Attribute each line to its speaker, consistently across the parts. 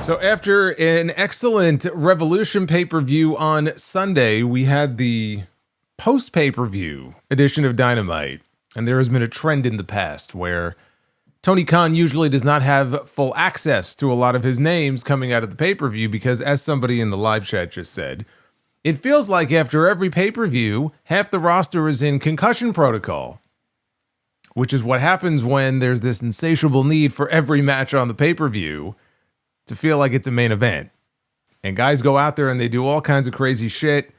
Speaker 1: So after an excellent Revolution pay-per-view on Sunday, we had the post-pay-per-view edition of Dynamite. And there has been a trend in the past where Tony Khan usually does not have full access to a lot of his names coming out of the pay-per-view because, as somebody in the live chat just said, it feels like after every pay-per-view, half the roster is in concussion protocol, which is what happens when there's this insatiable need for every match on the pay-per-view to feel like it's a main event. And guys go out there and they do all kinds of crazy shit.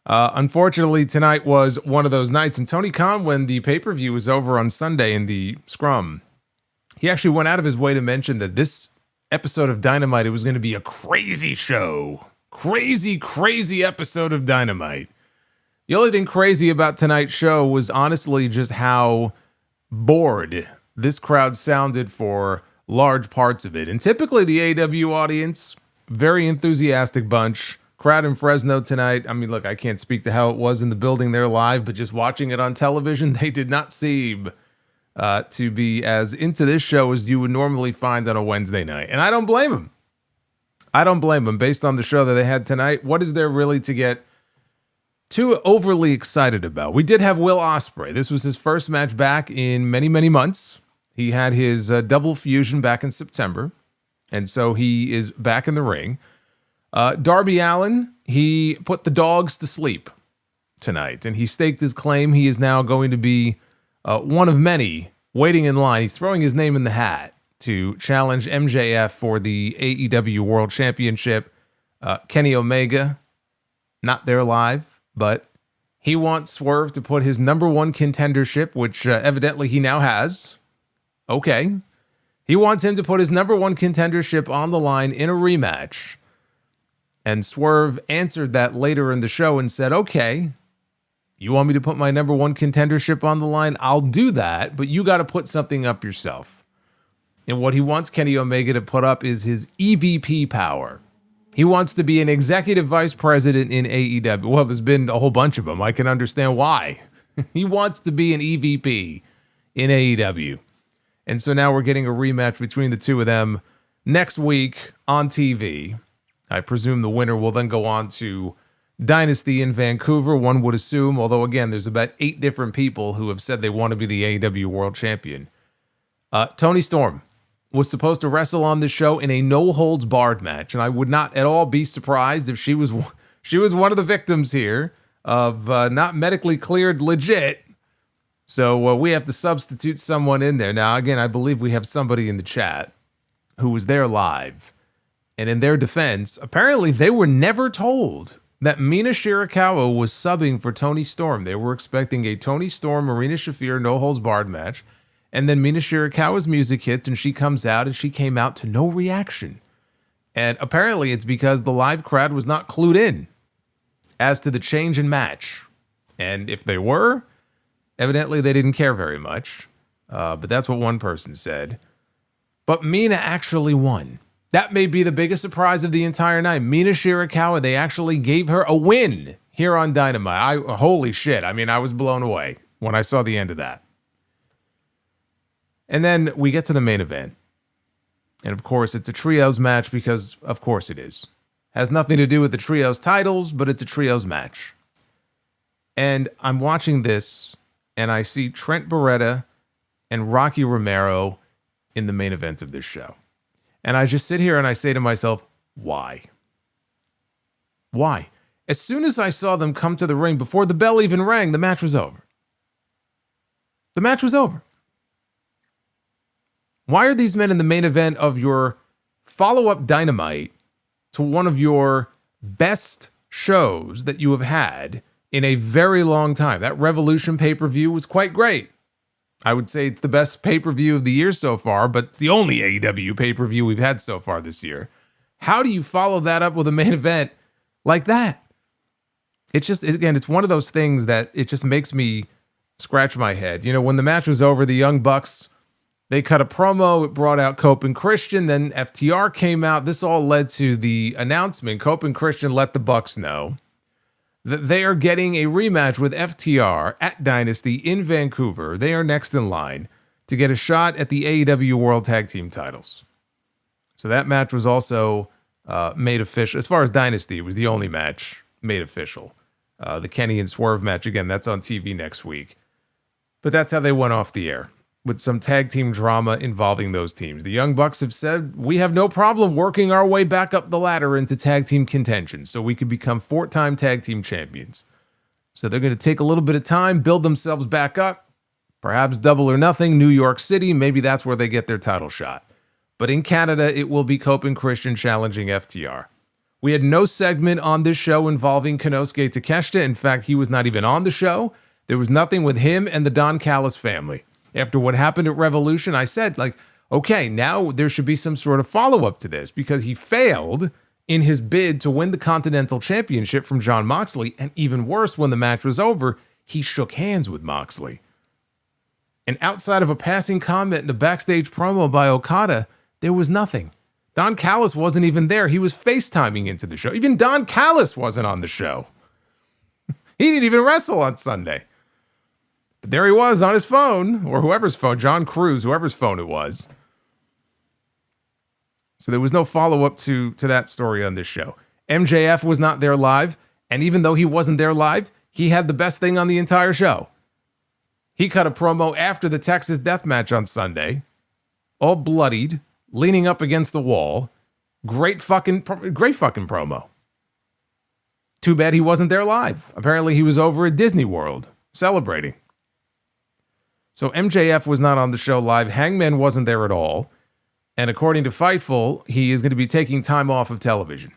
Speaker 1: Unfortunately, tonight was one of those nights. And Tony Khan, when the pay-per-view was over on Sunday in the scrum, he actually went out of his way to mention that this episode of Dynamite, it was going to be a crazy show. Crazy episode of Dynamite. The only thing crazy about tonight's show was honestly just how bored this crowd sounded for large parts of it. And typically the AEW audience, very enthusiastic bunch. Crowd in Fresno tonight. I mean, look, I can't speak to how it was in the building there live, but just watching it on television, they did not seem to be as into this show as you would normally find on a Wednesday night. And I don't blame them. Based on the show that they had tonight. What is there really to get too overly excited about? We did have Will Ospreay. This was his first match back in many months. He had his double fusion back in September, and so he is back in the ring. Darby Allin, he put the dogs to sleep tonight, and he staked his claim. He is now going to be one of many waiting in line. He's throwing his name in the hat to challenge MJF for the AEW World Championship. Kenny Omega, not there live, but he wants Swerve to put his number one contendership, which evidently he now has. Okay. He wants him to put his number one contendership on the line in a rematch. And Swerve answered that later in the show and said, okay, you want me to put my number one contendership on the line? I'll do that, but you got to put something up yourself. And what he wants Kenny Omega to put up is his EVP power. He wants to be an executive vice president in AEW. Well, there's been a whole bunch of them. I can understand why. He wants to be an EVP in AEW. And so now we're getting a rematch between the two of them next week on TV. I presume the winner will then go on to Dynasty in Vancouver, one would assume, although again, there's about 8 different people who have said they want to be the AEW World Champion. Toni Storm was supposed to wrestle on this show in a no-holds-barred match, and I would not at all be surprised if she was one of the victims here of not medically cleared legit. So we have to substitute someone in there. Now, again, I believe we have somebody in the chat who was there live. And in their defense, apparently they were never told that Mina Shirakawa was subbing for Toni Storm. They were expecting a Toni Storm, Marina Shafir, no-holds-barred match. And then Mina Shirakawa's music hits and she comes out and she came out to no reaction. And apparently it's because the live crowd was not clued in as to the change in match. And if they were, evidently they didn't care very much. But that's what one person said. But Mina actually won. That may be the biggest surprise of the entire night. Mina Shirakawa, they actually gave her a win here on Dynamite. Holy shit. I mean, I was blown away when I saw the end of that. And then we get to the main event. And of course, it's a trios match because, of course, it is. Has nothing to do with the trios titles, but it's a trios match. And I'm watching this, and I see Trent Beretta and Rocky Romero in the main event of this show. And I just sit here and I say to myself, why? Why? As soon as I saw them come to the ring, before the bell even rang, the match was over. The match was over. Why are these men in the main event of your follow-up Dynamite to one of your best shows that you have had in a very long time? That Revolution pay-per-view was quite great. I would say it's the best pay-per-view of the year so far, but it's the only AEW pay-per-view we've had so far this year. How do you follow that up with a main event like that? It's just, again, it's one of those things that it just makes me scratch my head. You know, when the match was over, the Young Bucks, they cut a promo. It brought out Cope and Christian. Then FTR came out. This all led to the announcement. Cope and Christian let the Bucks know that they are getting a rematch with FTR at Dynasty in Vancouver. They are next in line to get a shot at the AEW World Tag Team titles. So that match was also made official. As far as Dynasty, it was the only match made official. The Kenny and Swerve match, again, that's on TV next week. But that's how they went off the air, with some tag team drama involving those teams. The Young Bucks have said, we have no problem working our way back up the ladder into tag team contention so we could become 4-time tag team champions. So they're going to take a little bit of time, build themselves back up, perhaps Double or Nothing, New York City, maybe that's where they get their title shot. But in Canada, it will be Cope and Christian challenging FTR. We had no segment on this show involving Konosuke Takeshita. In fact, he was not even on the show. There was nothing with him and the Don Callas family. After what happened at Revolution, I said, okay, now there should be some sort of follow-up to this because he failed in his bid to win the Continental Championship from Jon Moxley. And even worse, when the match was over, he shook hands with Moxley. And outside of a passing comment and a backstage promo by Okada, there was nothing. Don Callis wasn't even there. He was FaceTiming into the show. Even Don Callis wasn't on the show. He didn't even wrestle on Sunday. But there he was on his phone, or whoever's phone, John Cruz, whoever's phone it was. So there was no follow-up to that story on this show. MJF was not there live, and even though he wasn't there live, he had the best thing on the entire show. He cut a promo after the Texas Death Match on Sunday, all bloodied, leaning up against the wall. Great fucking promo. Too bad he wasn't there live. Apparently he was over at Disney World celebrating. So MJF was not on the show live. Hangman wasn't there at all. And according to Fightful, he is going to be taking time off of television.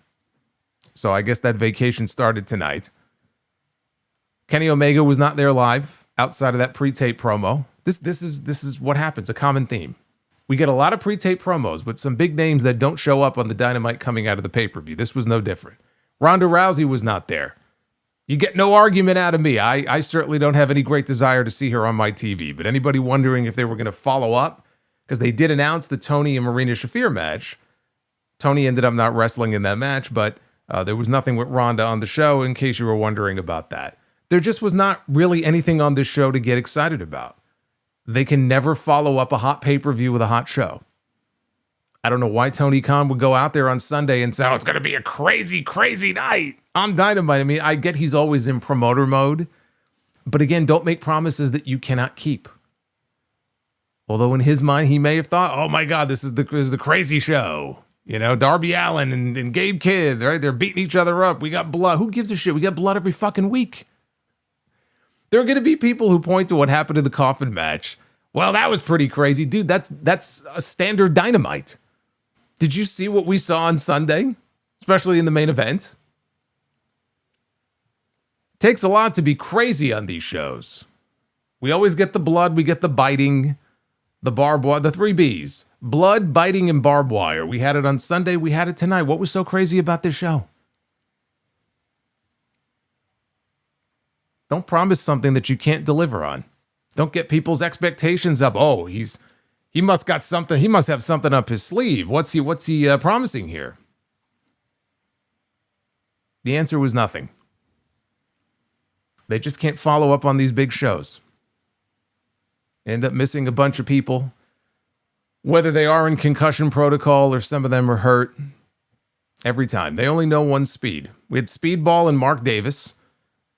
Speaker 1: So I guess that vacation started tonight. Kenny Omega was not there live outside of that pre-tape promo. This is what happens, a common theme. We get a lot of pre-tape promos with some big names that don't show up on the Dynamite coming out of the pay-per-view. This was no different. Ronda Rousey was not there. You get no argument out of me. I certainly don't have any great desire to see her on my TV, but anybody wondering if they were going to follow up, because they did announce the Toni and Marina Shafir match. Toni ended up not wrestling in that match, but there was nothing with Ronda on the show, in case you were wondering about that. There just was not really anything on this show to get excited about. They can never follow up a hot pay-per-view with a hot show. I don't know why Tony Khan would go out there on Sunday and say, oh, it's going to be a crazy, crazy night on Dynamite. I mean, I get he's always in promoter mode. But again, don't make promises that you cannot keep. Although in his mind, he may have thought, oh my God, this is the crazy show. You know, Darby Allin and Gabe Kidd, right? They're beating each other up. We got blood. Who gives a shit? We got blood every fucking week. There are going to be people who point to what happened in the Coffin match. Well, that was pretty crazy. Dude, that's a standard Dynamite. Did you see what we saw on Sunday? Especially in the main event? It takes a lot to be crazy on these shows. We always get the blood, we get the biting, the barbed wire, the 3 Bs. Blood, biting, and barbed wire. We had it on Sunday, we had it tonight. What was so crazy about this show? Don't promise something that you can't deliver on. Don't get people's expectations up. Oh, he must got something. He must have something up his sleeve. What's he promising here? The answer was nothing. They just can't follow up on these big shows. They end up missing a bunch of people, whether they are in concussion protocol or some of them are hurt. Every time. They only know one speed. We had Speedball and Mark Davis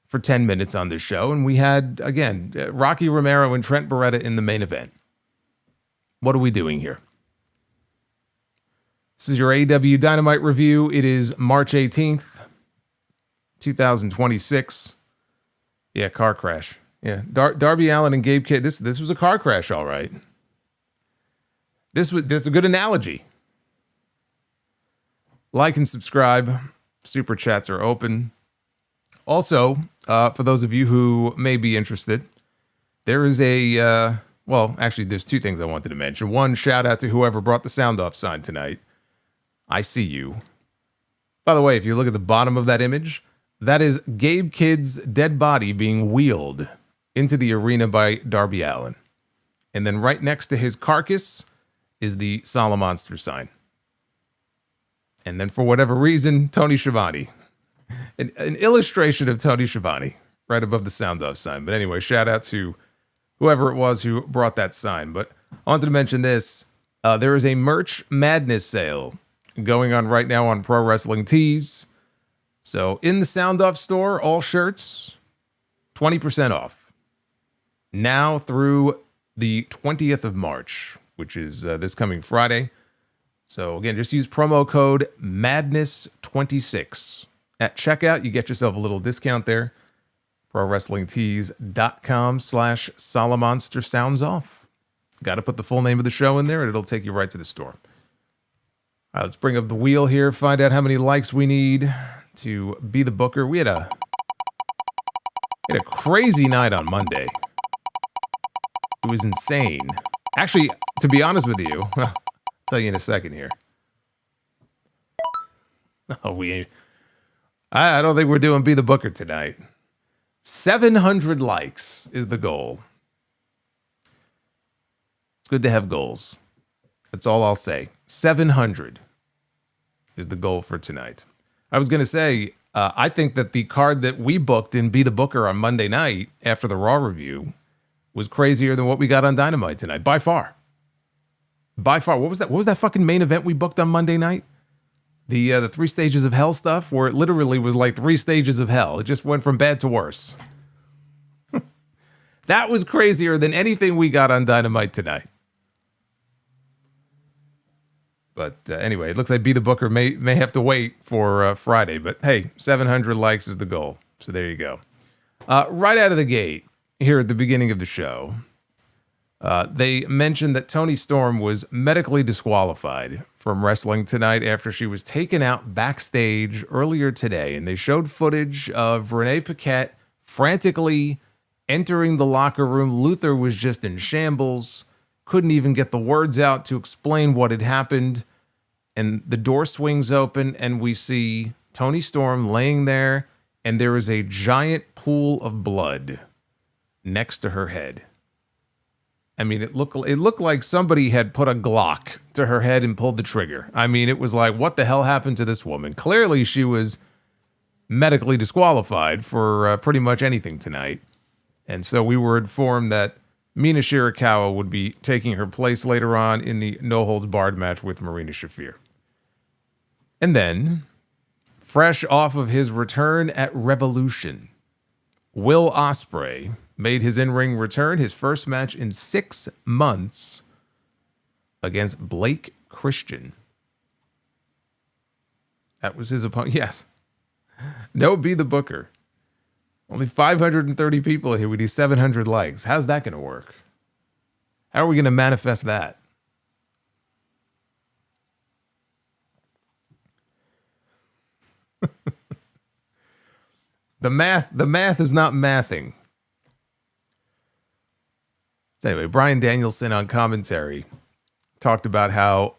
Speaker 1: for 10 minutes on this show, and we had, again, Rocky Romero and Trent Beretta in the main event. What are we doing here? This is your AEW Dynamite review. It is March 18th, 2026. Yeah, car crash. Yeah, Darby Allin and Gabe Kidd. This was a car crash, all right. This is a good analogy. Like and subscribe. Super chats are open. Also, for those of you who may be interested, there is actually, there's 2 things I wanted to mention. One, shout out to whoever brought the sound off sign tonight. I see you. By the way, if you look at the bottom of that image, that is Gabe Kidd's dead body being wheeled into the arena by Darby Allin. And then right next to his carcass is the Solomonster sign. And then for whatever reason, Tony Schiavone. An illustration of Tony Schiavone right above the sound off sign. But anyway, shout out to whoever it was who brought that sign. But I wanted to mention this. There is a merch madness sale going on right now on Pro Wrestling Tees. So in the Sound Off store, all shirts, 20% off. Now through the 20th of March, which is this coming Friday. So again, just use promo code MADNESS26 at checkout. You get yourself a little discount there. ProWrestlingTees.com/Solomonster sounds off. Got to put the full name of the show in there and it'll take you right to the store. All right, let's bring up the wheel here, find out how many likes we need to be the booker. We had a crazy night on Monday. It was insane. Actually, to be honest with you, I'll tell you in a second here. Oh, I don't think we're doing Be the Booker tonight. 700 likes is the goal. It's good to have goals. That's all I'll say. 700 is the goal for tonight. I was going to say, I think that the card that we booked in Be the Booker on Monday night after the Raw review was crazier than what we got on Dynamite tonight, by far. By far. What was that? What was that fucking main event we booked on Monday night? The 3 stages of hell stuff, where it literally was like 3 stages of hell. It just went from bad to worse. That was crazier than anything we got on Dynamite tonight. But anyway, it looks like Be the Booker may have to wait for Friday. But hey, 700 likes is the goal. So there you go. Right out of the gate, here at the beginning of the show, they mentioned that Toni Storm was medically disqualified from wrestling tonight after she was taken out backstage earlier today. And they showed footage of Renee Paquette frantically entering the locker room. Luther was just in shambles, couldn't even get the words out to explain what had happened. And the door swings open and we see Toni Storm laying there, and there is a giant pool of blood next to her head. I mean, it looked like somebody had put a Glock to her head and pulled the trigger. I mean, it was like, what the hell happened to this woman? Clearly, she was medically disqualified for pretty much anything tonight. And so we were informed that Mina Shirakawa would be taking her place later on in the no-holds-barred match with Marina Shafir. And then, fresh off of his return at Revolution, Will Ospreay made his in-ring return, his first match in 6 months against Blake Christian. That was his opponent. Yes. No, Be the Booker. Only 530 people here with these 700 likes. How's that going to work? How are we going to manifest that? The math is not mathing. So anyway, Bryan Danielson on commentary talked about how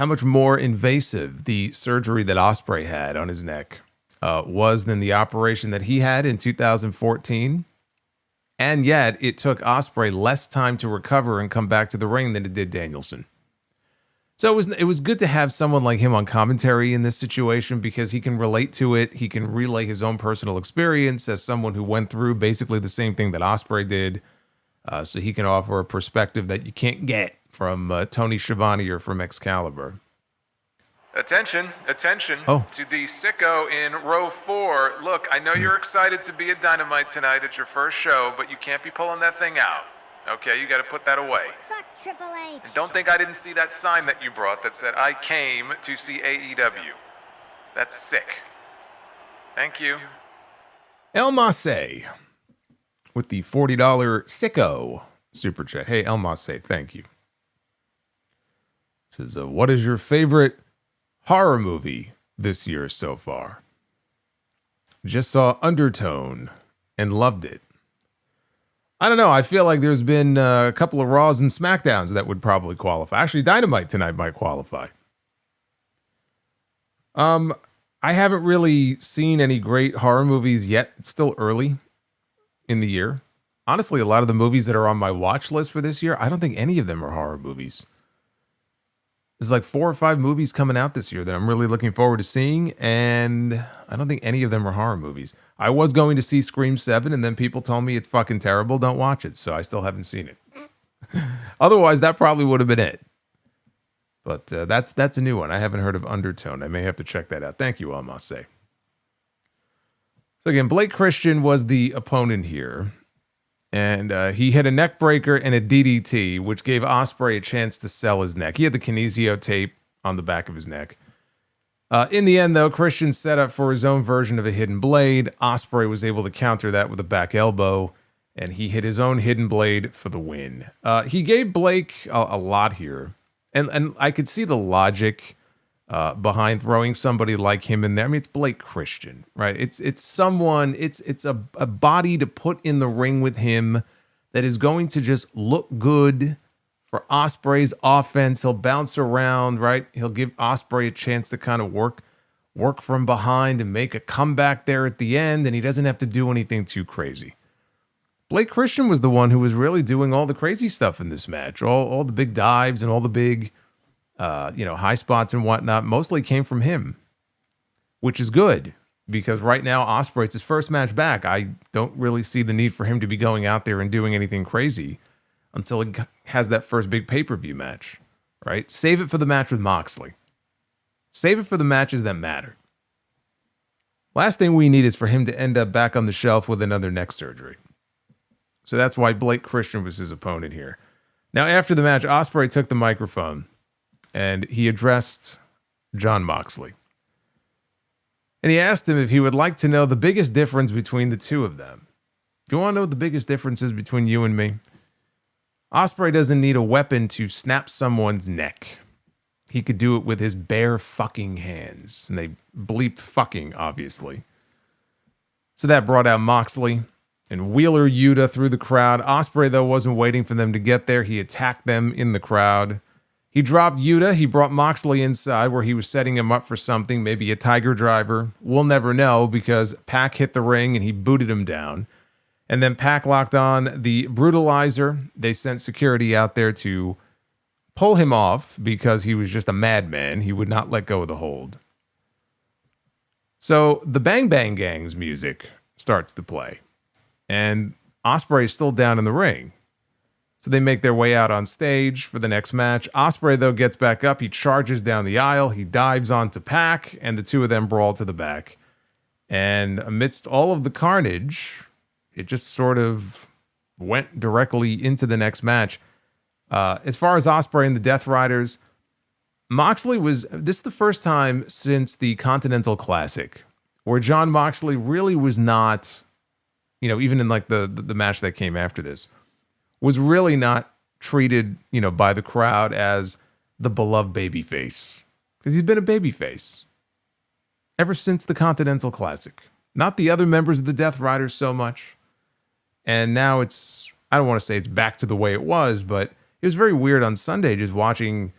Speaker 1: much more invasive the surgery that Ospreay had on his neck was than the operation that he had in 2014. And yet it took Ospreay less time to recover and come back to the ring than it did Danielson. So it was good to have someone like him on commentary in this situation because he can relate to it. He can relay his own personal experience as someone who went through basically the same thing that Ospreay did. So he can offer a perspective that you can't get from Tony Schiavone or from Excalibur. Attention to the sicko in row 4. Look, I know you're excited to be at Dynamite tonight. It's your first show, but you can't be pulling that thing out. Okay, you got to put that away.
Speaker 2: Fuck Triple H.
Speaker 1: And don't think I didn't see that sign that you brought that said, I came to see AEW. That's sick. Thank you. El Masse with the $40 sicko super chat. Hey, El Masse, thank you. Says, what is your favorite horror movie this year so far? Just saw Undertone and loved it. I don't know. I feel like there's been a couple of Raws and SmackDowns that would probably qualify. Actually, Dynamite tonight might qualify. I haven't really seen any great horror movies yet. It's still early in the year. Honestly, a lot of the movies that are on my watch list for this year, I don't think any of them are horror movies. There's like 4 or 5 movies coming out this year that I'm really looking forward to seeing, and I don't think any of them are horror movies. I was going to see Scream 7, and then people told me it's fucking terrible, don't watch it, so I still haven't seen it. Otherwise, that probably would have been it. But that's a new one. I haven't heard of Undertone. I may have to check that out. Thank you, I must say. So again, Blake Christian was the opponent here. And he hit a neck breaker and a DDT, which gave Ospreay a chance to sell his neck. He had the kinesio tape on the back of his neck. In the end, though, Christian set up for his own version of a hidden blade. Ospreay was able to counter that with a back elbow, and he hit his own hidden blade for the win. He gave Blake a lot here, and I could see the logic behind throwing somebody like him in there. I mean, it's Blake Christian, right? It's someone, it's a body to put in the ring with him that is going to just look good for Ospreay's offense. He'll bounce around, right? He'll give Ospreay a chance to kind of work from behind and make a comeback there at the end, and he doesn't have to do anything too crazy. Blake Christian was the one who was really doing all the crazy stuff in this match. All the big dives and all the big high spots and whatnot mostly came from him, which is good because right now Ospreay, it's his first match back. I don't really see the need for him to be going out there and doing anything crazy until he has that first big pay-per-view match, right? Save it for the match with Moxley. Save it for the matches that matter. Last thing we need is for him to end up back on the shelf with another neck surgery. So that's why Blake Christian was his opponent here. Now, after the match, Ospreay took the microphone and he addressed Jon Moxley. And he asked him if he would like to know the biggest difference between the two of them. If you want to know what the biggest difference is between you and me, Ospreay doesn't need a weapon to snap someone's neck. He could do it with his bare fucking hands. And they bleeped fucking, obviously. So that brought out Moxley and Wheeler Yuta through the crowd. Ospreay, though, wasn't waiting for them to get there. He attacked them in the crowd. He dropped Yuta. He brought Moxley inside where he was setting him up for something, maybe a Tiger Driver. We'll never know because Pac hit the ring and he booted him down. And then Pac locked on the Brutalizer. They sent security out there to pull him off because he was just a madman. He would not let go of the hold. So the Bang Bang Gang's music starts to play. And Ospreay is still down in the ring. So they make their way out on stage for the next match. Ospreay, though, gets back up. He charges down the aisle. He dives onto Pac, and the two of them brawl to the back. And amidst all of the carnage, it just sort of went directly into the next match. As far as Ospreay and the Death Riders, Moxley this is the first time since the Continental Classic where Jon Moxley really was not, even in like the match that came after this, was really not treated, by the crowd as the beloved babyface. Because he's been a babyface ever since the Continental Classic. Not the other members of the Death Riders so much. And now I don't want to say it's back to the way it was, but it was very weird on Sunday just watching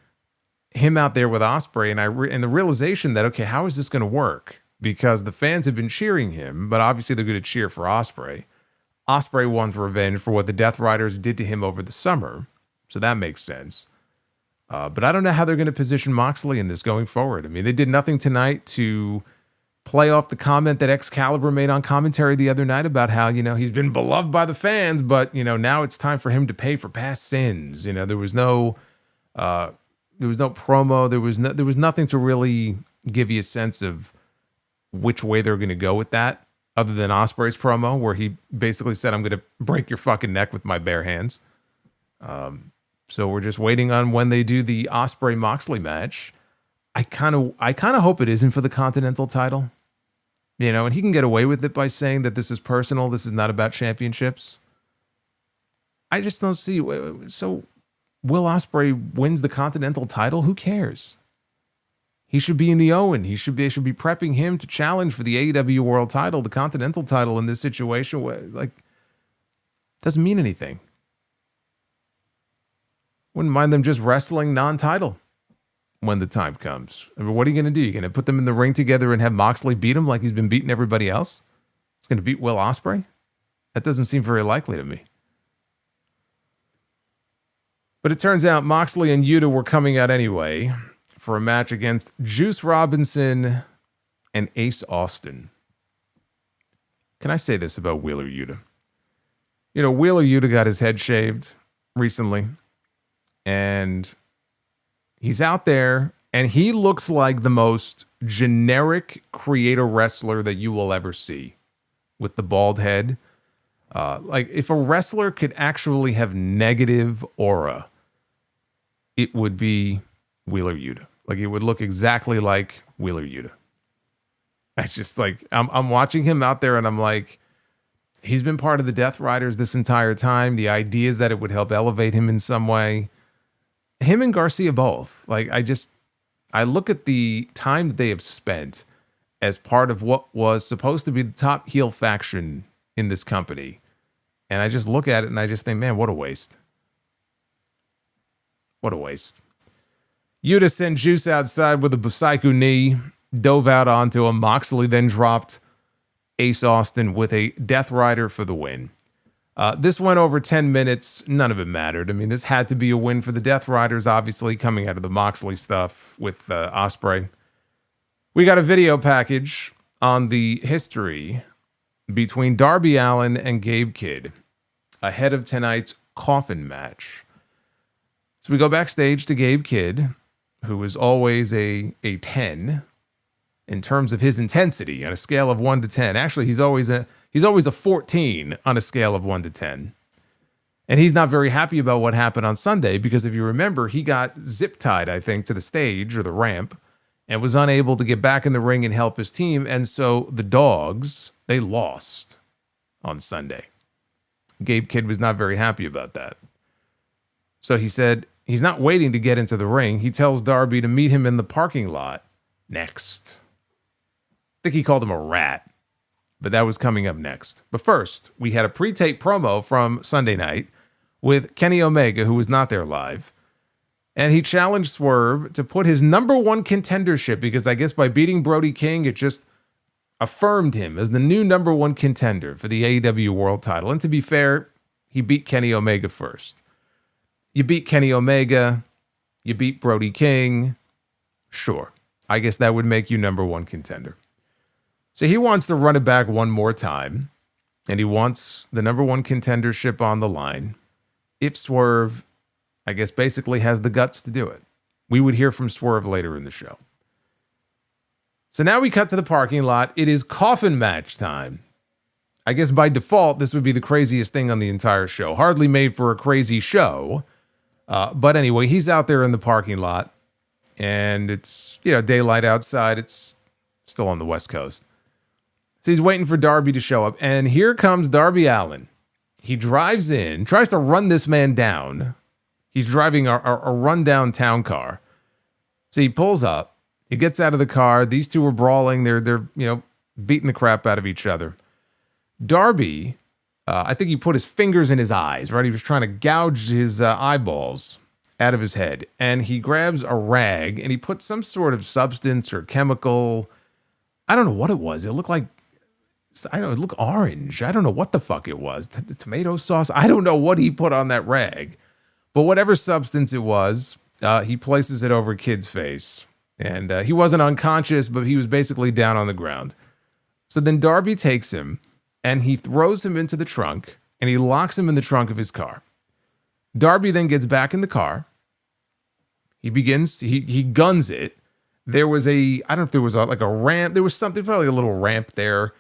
Speaker 1: him out there with Ospreay and the realization that, okay, how is this going to work? Because the fans have been cheering him, but obviously they're going to cheer for Ospreay. Ospreay wants revenge for what the Death Riders did to him over the summer, so that makes sense. But I don't know how they're going to position Moxley in this going forward. I mean, they did nothing tonight to play off the comment that Excalibur made on commentary the other night about how, he's been beloved by the fans, but, now it's time for him to pay for past sins. There was no promo. There was nothing to really give you a sense of which way they're going to go with that, other than Ospreay's promo, where he basically said, I'm going to break your fucking neck with my bare hands. So we're just waiting on when they do the Ospreay-Moxley match. I kind of hope it isn't for the Continental title. And he can get away with it by saying that this is personal. This is not about championships. I just don't see. So Will Ospreay wins the Continental title? Who cares? He should be in the Owen. They should be prepping him to challenge for the AEW World title, the Continental title in this situation. Doesn't mean anything. Wouldn't mind them just wrestling non-title when the time comes. I mean, what are you going to do? You're going to put them in the ring together and have Moxley beat him like he's been beating everybody else? He's going to beat Will Ospreay? That doesn't seem very likely to me. But it turns out Moxley and Yuta were coming out anyway for a match against Juice Robinson and Ace Austin. Can I say this about Wheeler Yuta? Wheeler Yuta got his head shaved recently, and He's out there, and he looks like the most generic creator wrestler that you will ever see, with the bald head. Like, if a wrestler could actually have negative aura, it would be Wheeler Yuta. Like, it would look exactly like Wheeler Yuta. It's just like, I'm watching him out there, and I'm like, he's been part of the Death Riders this entire time. The idea is that it would help elevate him in some way. Him and Garcia both. Like, I look at the time that they have spent as part of what was supposed to be the top heel faction in this company. And I just look at it and I just think, man, what a waste. What a waste. Yuta sent Juice outside with a Busaiku knee, dove out onto him. Moxley then dropped Ace Austin with a Death Rider for the win. This went over 10 minutes. None of it mattered. I mean, this had to be a win for the Death Riders, obviously, coming out of the Moxley stuff with Ospreay. We got a video package on the history between Darby Allin and Gabe Kidd ahead of tonight's Coffin match. So we go backstage to Gabe Kidd, who is always a 10 in terms of his intensity on a scale of 1 to 10. Actually, he's always a 14 on a scale of 1 to 10. And he's not very happy about what happened on Sunday because if you remember, he got zip-tied, I think, to the stage or the ramp and was unable to get back in the ring and help his team. And so the Dogs, they lost on Sunday. Gabe Kidd was not very happy about that. So he said he's not waiting to get into the ring. He tells Darby to meet him in the parking lot next. I think he called him a rat, but that was coming up next. But first, we had a pre-tape promo from Sunday night with Kenny Omega, who was not there live. And he challenged Swerve to put his number one contendership, because I guess by beating Brody King, it just affirmed him as the new number one contender for the AEW World title. And to be fair, he beat Kenny Omega first. You beat Kenny Omega, you beat Brody King. Sure, I guess that would make you number one contender. So he wants to run it back one more time, and he wants the number one contendership on the line. If Swerve, I guess, basically has the guts to do it. We would hear from Swerve later in the show. So now we cut to the parking lot. It is Coffin match time. I guess by default, this would be the craziest thing on the entire show. Hardly made for a crazy show. But anyway, he's out there in the parking lot, and it's, daylight outside. It's still on the West Coast. So he's waiting for Darby to show up, and here comes Darby Allin. He drives in, tries to run this man down. He's driving a rundown town car. So he pulls up. He gets out of the car. These two are brawling. They're beating the crap out of each other. Darby, I think he put his fingers in his eyes, right? He was trying to gouge his eyeballs out of his head. And he grabs a rag, and he puts some sort of substance or chemical. I don't know what it was. It looked like, it looked orange. I don't know what the fuck it was. The tomato sauce. I don't know what he put on that rag. But whatever substance it was, he places it over Kid's face. And he wasn't unconscious, but he was basically down on the ground. So then Darby takes him, and he throws him into the trunk, and he locks him in the trunk of his car. Darby then gets back in the car. He guns it. There was I don't know if there was like a ramp. There was something, probably a little ramp there.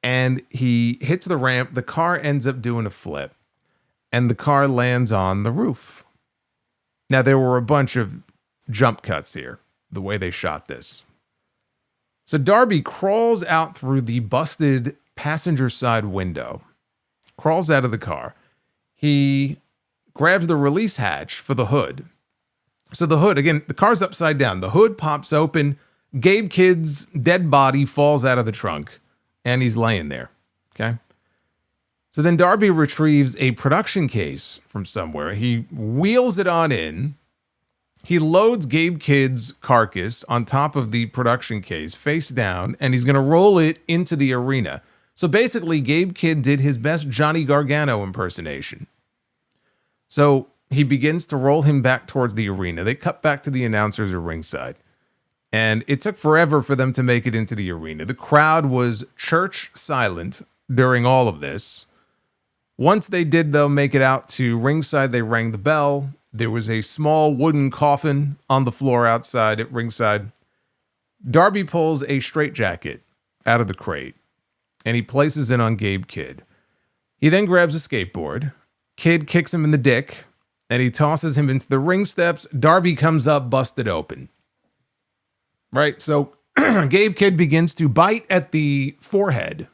Speaker 1: And he hits the ramp. The car ends up doing a flip. And the car lands on the roof. Now, there were a bunch of jump cuts here, the way they shot this. So Darby crawls out through the busted passenger side window. Crawls out of the car. He grabs the release hatch for the hood. So the hood, again, the car's upside down. The hood pops open. Gabe Kidd's dead body falls out of the trunk. And he's laying there, okay? So then Darby retrieves a production case from somewhere. He wheels it on in. He loads Gabe Kidd's carcass on top of the production case, face down, and he's going to roll it into the arena. So basically, Gabe Kidd did his best Johnny Gargano impersonation. So he begins to roll him back towards the arena. They cut back to the announcers at ringside. And it took forever for them to make it into the arena. The crowd was church silent during all of this. Once they did, though, make it out to ringside, they rang the bell. There was a small wooden coffin on the floor outside at ringside. Darby pulls a straitjacket out of the crate, and he places it on Gabe Kidd. He then grabs a skateboard. Kidd kicks him in the dick, and he tosses him into the ring steps. Darby comes up, busted open. Right? So Gabe Kidd begins to bite at the forehead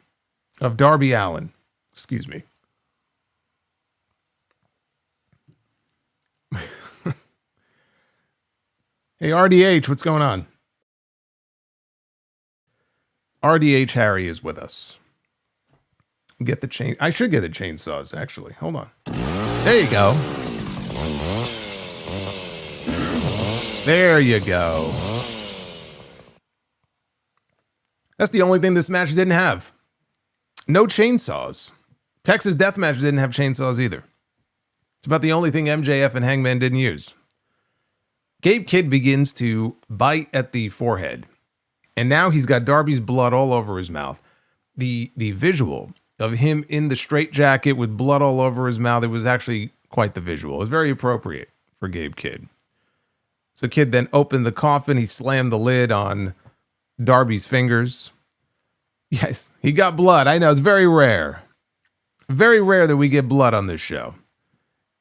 Speaker 1: of Darby Allin. Excuse me. Hey, RDH, what's going on? RDH Harry is with us. Get the chain. I should get the chainsaws, actually. Hold on. There you go. There you go. That's the only thing this match didn't have. No chainsaws. Texas Deathmatch didn't have chainsaws either. It's about the only thing MJF and Hangman didn't use. Gabe Kidd begins to bite at the forehead. And now he's got Darby's blood all over his mouth. The visual of him in the straitjacket with blood all over his mouth, it was actually quite the visual. It was very appropriate for Gabe Kidd. So Kidd then opened the coffin. He slammed the lid on Darby's fingers. Yes, he got blood. I know, it's very rare. Very rare that we get blood on this show.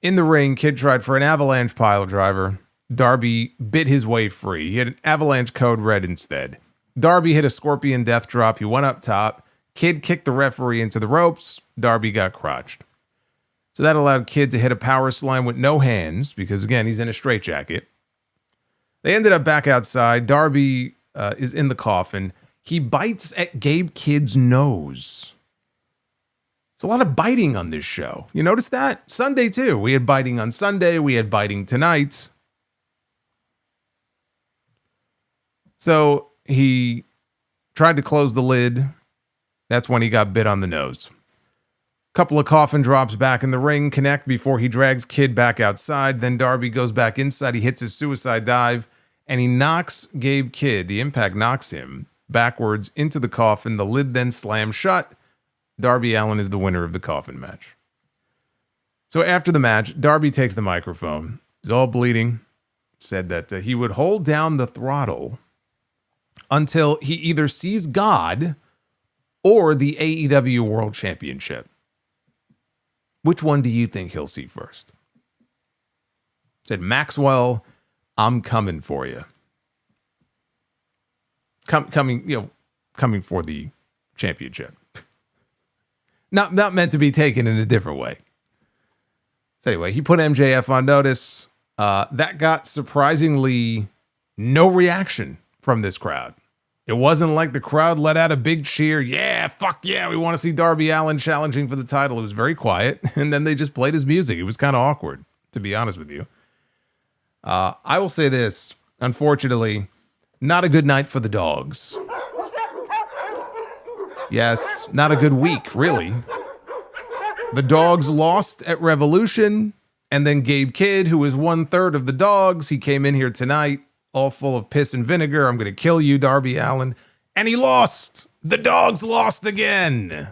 Speaker 1: In the ring, Kidd tried for an avalanche pile driver. Darby bit his way free. He had an avalanche code red instead. Darby hit a scorpion death drop. He went up top. Kidd kicked the referee into the ropes. Darby got crotched. So that allowed Kidd to hit a power slam with no hands because, again, he's in a straitjacket. They ended up back outside. Darby is in the coffin. He bites at Gabe Kidd's nose. It's a lot of biting on this show. You notice that? Sunday, too. We had biting on Sunday. We had biting tonight. So he tried to close the lid. That's when he got bit on the nose. Couple of coffin drops back in the ring, connect before he drags Kidd back outside. Then Darby goes back inside. He hits his suicide dive, and he knocks Gabe Kidd. The impact knocks him backwards into the coffin. The lid then slams shut. Darby Allin is the winner of the coffin match. So after the match, Darby takes the microphone. He's all bleeding. Said that he would hold down the throttle until he either sees God or the AEW World Championship. Which one do you think he'll see first? Said, Maxwell, I'm coming for you. Coming for the championship. Not meant to be taken in a different way. So anyway, he put MJF on notice. That got surprisingly no reaction from this crowd. It wasn't like the crowd let out a big cheer. Yeah, fuck yeah, we want to see Darby Allin challenging for the title. It was very quiet, and then they just played his music. It was kind of awkward, to be honest with you. I will say this, unfortunately, not a good night for the dogs. Yes, not a good week, really. The dogs lost at Revolution, and then Gabe Kidd, who is 1/3 of the dogs, he came in here tonight, all full of piss and vinegar. I'm going to kill you, Darby Allin. And he lost. The dogs lost again.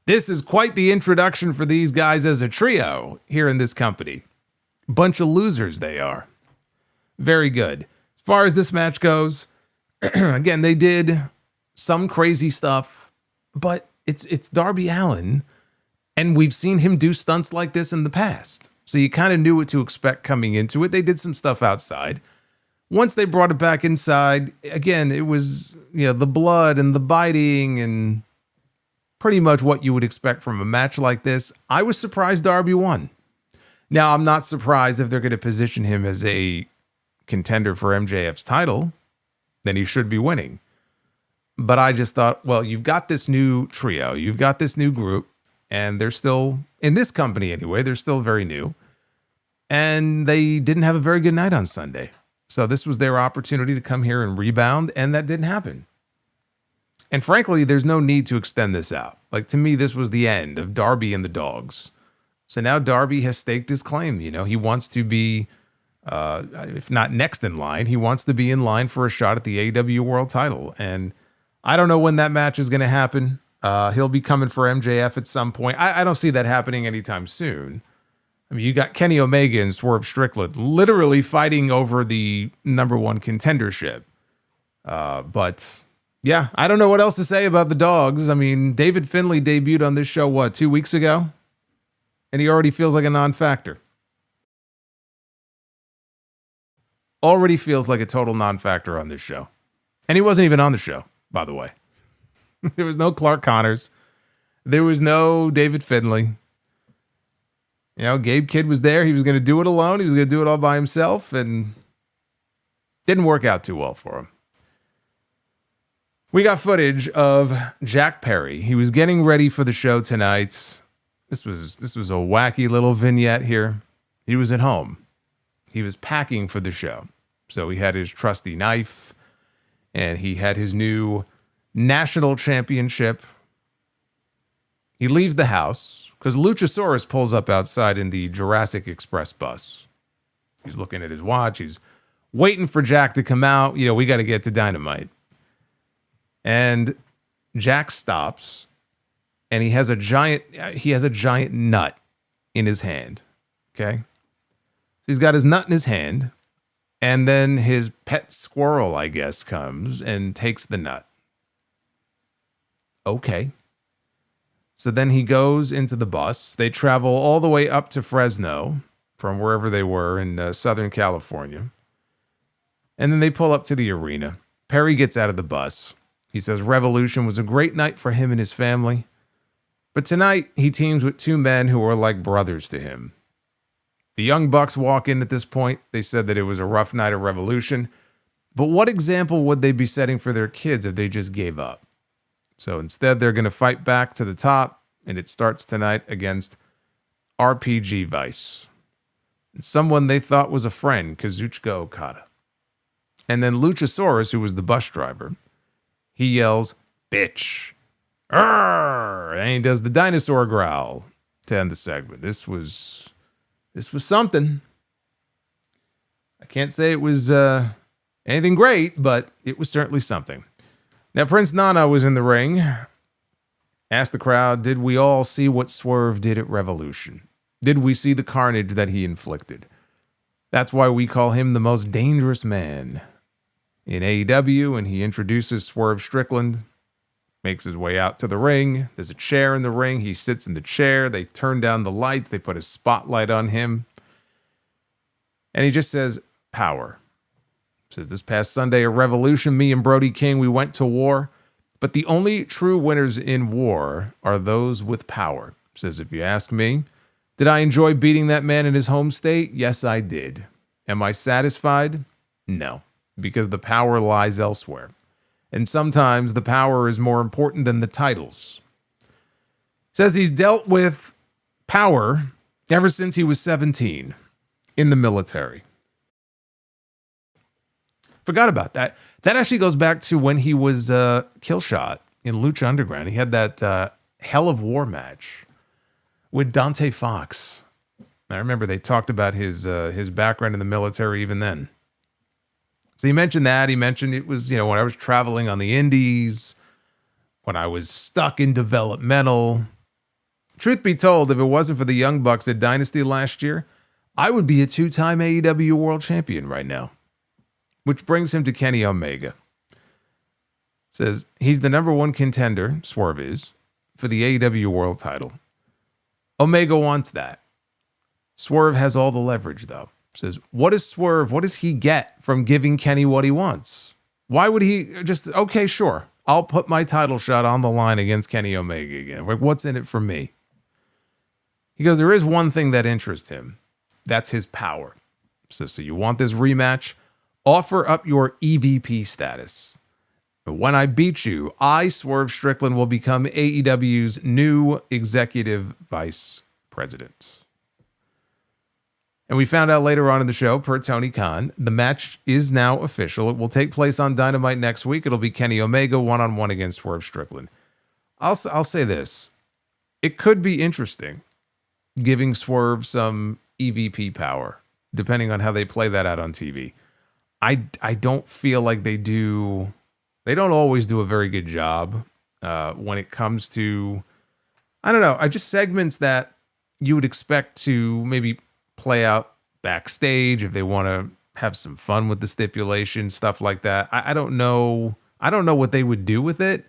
Speaker 1: This is quite the introduction for these guys as a trio here in this company. Bunch of losers they are. Very good. As far as this match goes, again, they did some crazy stuff, but it's Darby Allin, and we've seen him do stunts like this in the past. So you kind of knew what to expect coming into it. They did some stuff outside. Once they brought it back inside, again, it was, the blood and the biting and pretty much what you would expect from a match like this. I was surprised Darby won. Now, I'm not surprised if they're going to position him as a contender for MJF's title, then he should be winning. But I just thought, well, you've got this new trio, you've got this new group, and they're still, in this company anyway, they're still very new. And they didn't have a very good night on Sunday. So this was their opportunity to come here and rebound, and that didn't happen. And frankly, there's no need to extend this out. Like, to me, this was the end of Darby and the dogs. So now Darby has staked his claim. He wants to be, if not next in line, he wants to be in line for a shot at the AEW World title. And I don't know when that match is going to happen. He'll be coming for MJF at some point. I don't see that happening anytime soon. I mean, you got Kenny Omega and Swerve Strickland literally fighting over the #1 contendership. But yeah, I don't know what else to say about the dogs. I mean, David Finlay debuted on this show, 2 weeks ago? And he already feels like a non-factor. Already feels like a total non-factor on this show. And he wasn't even on the show, by the way. There was no Clark Connors. There was no David Finlay. You know, Gabe Kidd was there. He was going to do it alone. He was going to do it all by himself, and didn't work out too well for him. We got footage of Jack Perry. He was getting ready for the show tonight. This was a wacky little vignette here. He was at home. He was packing for the show. So he had his trusty knife, and he had his new national championship. He leaves the house because Luchasaurus pulls up outside in the Jurassic Express bus. He's looking at his watch. He's waiting for Jack to come out. You know, we got to get to Dynamite. And Jack stops, and he has a giant nut in his hand. Okay? So he's got his nut in his hand, and then his pet squirrel, I guess, comes and takes the nut. Okay. So then he goes into the bus. They travel all the way up to Fresno from wherever they were in Southern California. And then they pull up to the arena. Perry gets out of the bus. He says Revolution was a great night for him and his family. But tonight he teams with two men who are like brothers to him. The Young Bucks walk in at this point. They said that it was a rough night of Revolution. But what example would they be setting for their kids if they just gave up? So instead, they're going to fight back to the top, and it starts tonight against RPG Vice. And someone they thought was a friend, Kazuchika Okada. And then Luchasaurus, who was the bus driver, he yells, "Bitch!" "Arr!" And he does the dinosaur growl to end the segment. This was something. I can't say it was anything great, but it was certainly something. Now, Prince Nana was in the ring. Asked the crowd, did we all see what Swerve did at Revolution? Did we see the carnage that he inflicted? That's why we call him the most dangerous man in AEW, and he introduces Swerve Strickland, makes his way out to the ring. There's a chair in the ring. He sits in the chair. They turn down the lights. They put a spotlight on him. And he just says, power. Says, this past Sunday at Revolution, me and Brody King, we went to war. But the only true winners in war are those with power. Says, if you ask me, did I enjoy beating that man in his home state? Yes, I did. Am I satisfied? No, because the power lies elsewhere. And sometimes the power is more important than the titles. Says he's dealt with power ever since he was 17 in the military. Forgot about that. That actually goes back to when he was Killshot in Lucha Underground. He had that Hell of War match with Dante Fox. I remember they talked about his background in the military even then. So he mentioned that. He mentioned it was, when I was traveling on the indies, when I was stuck in developmental. Truth be told, if it wasn't for the Young Bucks at Dynasty last year, I would be a 2-time AEW World Champion right now. Which brings him to Kenny Omega. Says he's the #1 contender, Swerve is, for the AEW World title. Omega wants that. Swerve has all the leverage, though. Says, what does he get from giving Kenny what he wants? Why would he just, okay, sure, I'll put my title shot on the line against Kenny Omega again. Like, what's in it for me? He goes, there is one thing that interests him. That's his power. So you want this rematch? Offer up your EVP status. When I beat you, I, Swerve Strickland, will become AEW's new executive vice president. And we found out later on in the show, per Tony Khan, the match is now official. It will take place on Dynamite next week. It'll be Kenny Omega one-on-one against Swerve Strickland. I'll say this. It could be interesting giving Swerve some EVP power, depending on how they play that out on TV. I don't feel like they don't always do a very good job when it comes to, I don't know, just segments that, you would expect to maybe play out backstage if they want to have some fun with the stipulation, stuff like that. I don't know. I don't know what they would do with it.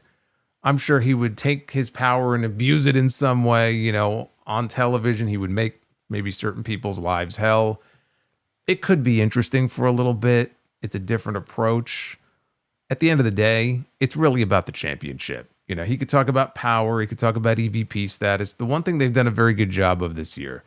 Speaker 1: I'm sure he would take his power and abuse it in some way, you know, on television. He would make maybe certain people's lives hell. It could be interesting for a little bit. It's a different approach. At the end of the day, it's really about the championship. You know, he could talk about power. He could talk about EVP status. The one thing they've done a very good job of this year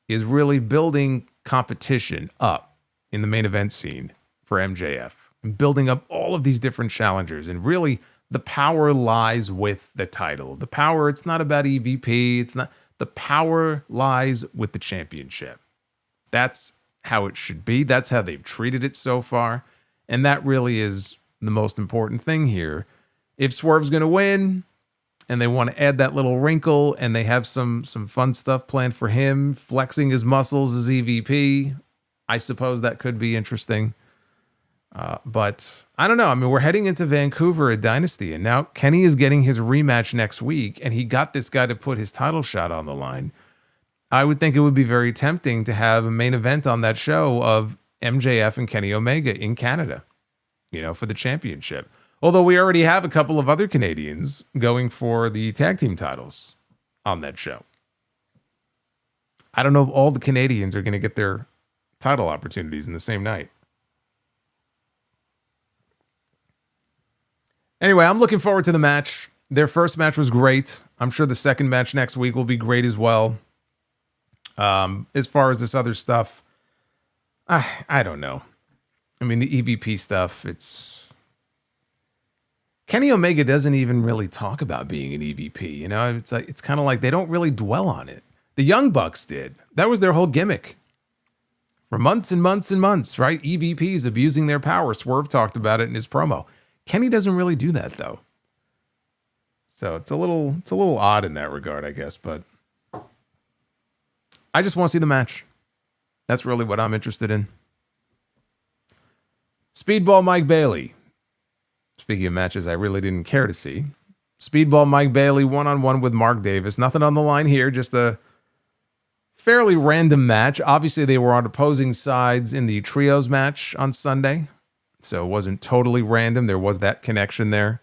Speaker 1: is really building competition up in the main event scene for MJF and building up all of these different challengers. And really, the power lies with the title. The power, it's not about EVP. It's not. The power lies with the championship. That's how it should be. That's how they've treated it so far. And that really is the most important thing here. If Swerve's going to win and they want to add that little wrinkle and they have some fun stuff planned for him, flexing his muscles as EVP, I suppose that could be interesting. But I don't know. I mean, we're heading into Vancouver at Dynasty, and now Kenny is getting his rematch next week, and he got this guy to put his title shot on the line. I would think it would be very tempting to have a main event on that show of MJF and Kenny Omega in Canada, you know, for the championship. Although we already have a couple of other Canadians going for the tag team titles on that show. I don't know if all the Canadians are going to get their title opportunities in the same night. Anyway, I'm looking forward to the match. Their first match was great. I'm sure the second match next week will be great as well. As far as this other stuff, I don't know. I mean, the EVP stuff, it's... Kenny Omega doesn't even really talk about being an EVP. You know, it's like, it's kind of like they don't really dwell on it. The Young Bucks did. That was their whole gimmick. For months and months and months, right? EVPs abusing their power. Swerve talked about it in his promo. Kenny doesn't really do that, though. So it's a little odd in that regard, I guess. But I just want to see the match. That's really what I'm interested in. Speedball Mike Bailey. Speaking of matches I really didn't care to see. Speedball Mike Bailey one-on-one with Mark Davis. Nothing on the line here, just a fairly random match. Obviously, they were on opposing sides in the trios match on Sunday. So it wasn't totally random. There was that connection there.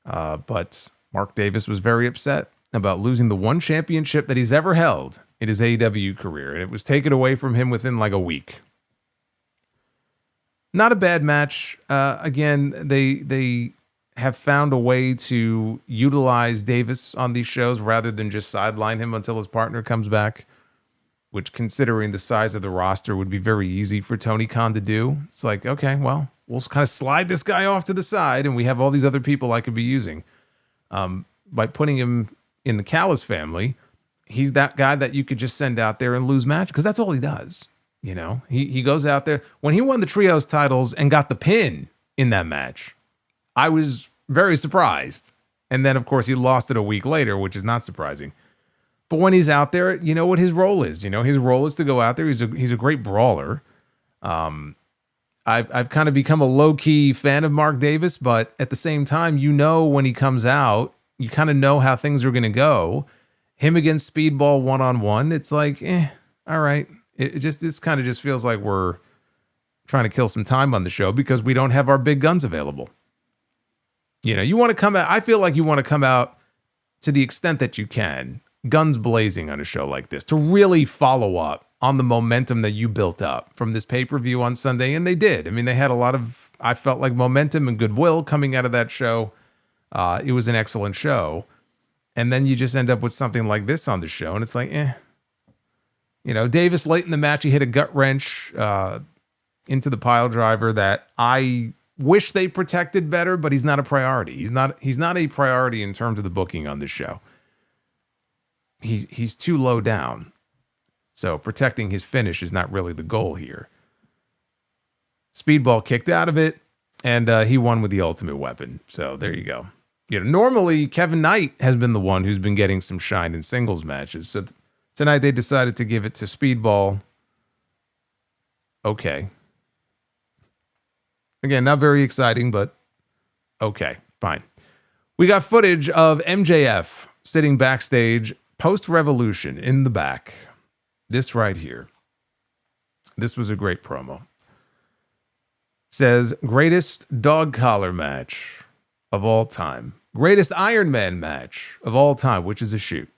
Speaker 1: But Mark Davis was very upset about losing the one championship that he's ever held in his AEW career. And it was taken away from him within like a week. Not a bad match. Again, they have found a way to utilize Davis on these shows rather than just sideline him until his partner comes back, which, considering the size of the roster, would be very easy for Tony Khan to do. It's like, okay, well, we'll kind of slide this guy off to the side, and we have all these other people I could be using. By putting him in the Callas family, he's that guy that you could just send out there and lose match, because that's all he does. You know, he goes out there. When he won the trios titles and got the pin in that match, I was very surprised. And then, of course, he lost it a week later, which is not surprising. But when he's out there, you know what his role is. You know, his role is to go out there. He's a great brawler. I've kind of become a low-key fan of Mark Davis, but at the same time, you know, when he comes out, you kind of know how things are going to go. Him against Speedball one-on-one, it's like, all right. This kind of just feels like we're trying to kill some time on the show because we don't have our big guns available. You know, you want to come out. I feel like you want to come out to the extent that you can, guns blazing on a show like this, to really follow up on the momentum that you built up from this pay-per-view on Sunday. And they did. I mean, they had a lot of, I felt like, momentum and goodwill coming out of that show. It was an excellent show. And then you just end up with something like this on the show. And it's like, You know, Davis late in the match, he hit a gut wrench into the pile driver that I wish they protected better, but he's not a priority. He's not a priority in terms of the booking on this show. He's too low down. So protecting his finish is not really the goal here. Speedball kicked out of it, and he won with the ultimate weapon. So there you go. You know, normally Kevin Knight has been the one who's been getting some shine in singles matches. So tonight they decided to give it to Speedball. Okay. Again, not very exciting, but okay, fine. We got footage of MJF sitting backstage post-Revolution in the back. This right here. This was a great promo. Says, greatest dog collar match of all time. Greatest Iron Man match of all time, which is a shoot.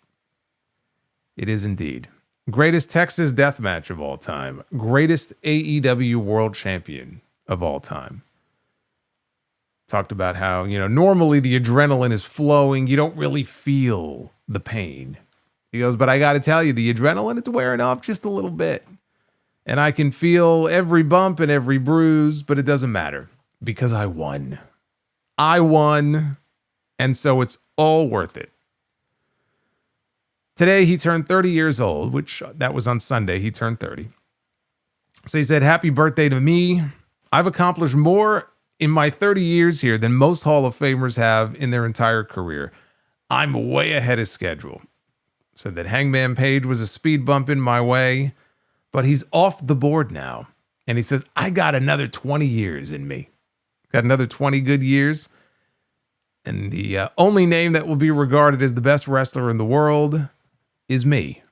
Speaker 1: It is indeed. Greatest Texas death match of all time. Greatest AEW world champion of all time. Talked about how, normally the adrenaline is flowing. You don't really feel the pain. He goes, but I got to tell you, the adrenaline, it's wearing off just a little bit. And I can feel every bump and every bruise, but it doesn't matter because I won. I won. And so it's all worth it. Today, he turned 30 years old, which that was on Sunday. He turned 30. So he said, happy birthday to me. I've accomplished more in my 30 years here than most Hall of Famers have in their entire career. I'm way ahead of schedule. Said that Hangman Page was a speed bump in my way, but he's off the board now. And he says, I got another 20 years in me. Got another 20 good years. And the only name that will be regarded as the best wrestler in the world is me.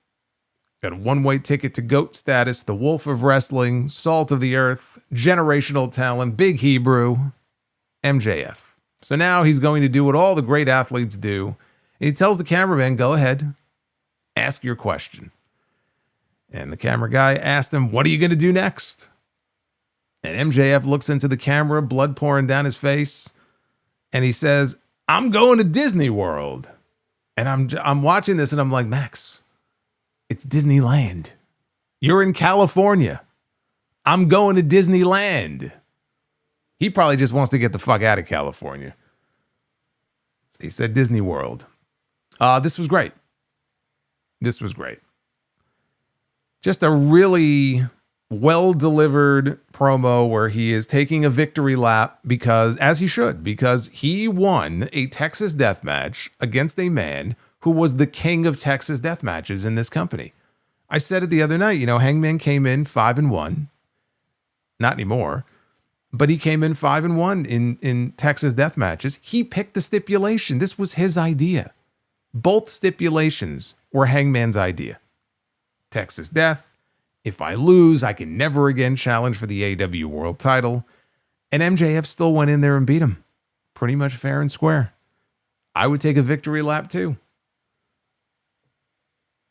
Speaker 1: Got a one-way ticket to GOAT status, the Wolf of Wrestling, Salt of the Earth, generational talent, Big Hebrew, MJF. So now he's going to do what all the great athletes do. And he tells the cameraman, go ahead, ask your question. And the camera guy asked him, what are you going to do next? And MJF looks into the camera, blood pouring down his face. And he says, I'm going to Disney World. And I'm watching this and I'm like, Max, it's Disneyland. You're in California. I'm going to Disneyland. He probably just wants to get the fuck out of California. So he said Disney World. This was great. This was great. Just a really well-delivered promo where he is taking a victory lap because, as he should, because he won a Texas death match against a man who was the king of Texas death matches in this company. I said it the other night, Hangman came in 5-1. Not anymore. But he came in 5-1 in Texas death matches. He picked the stipulation. This was his idea. Both stipulations were Hangman's idea. Texas death. If I lose, I can never again challenge for the AEW world title. And MJF still went in there and beat him. Pretty much fair and square. I would take a victory lap too.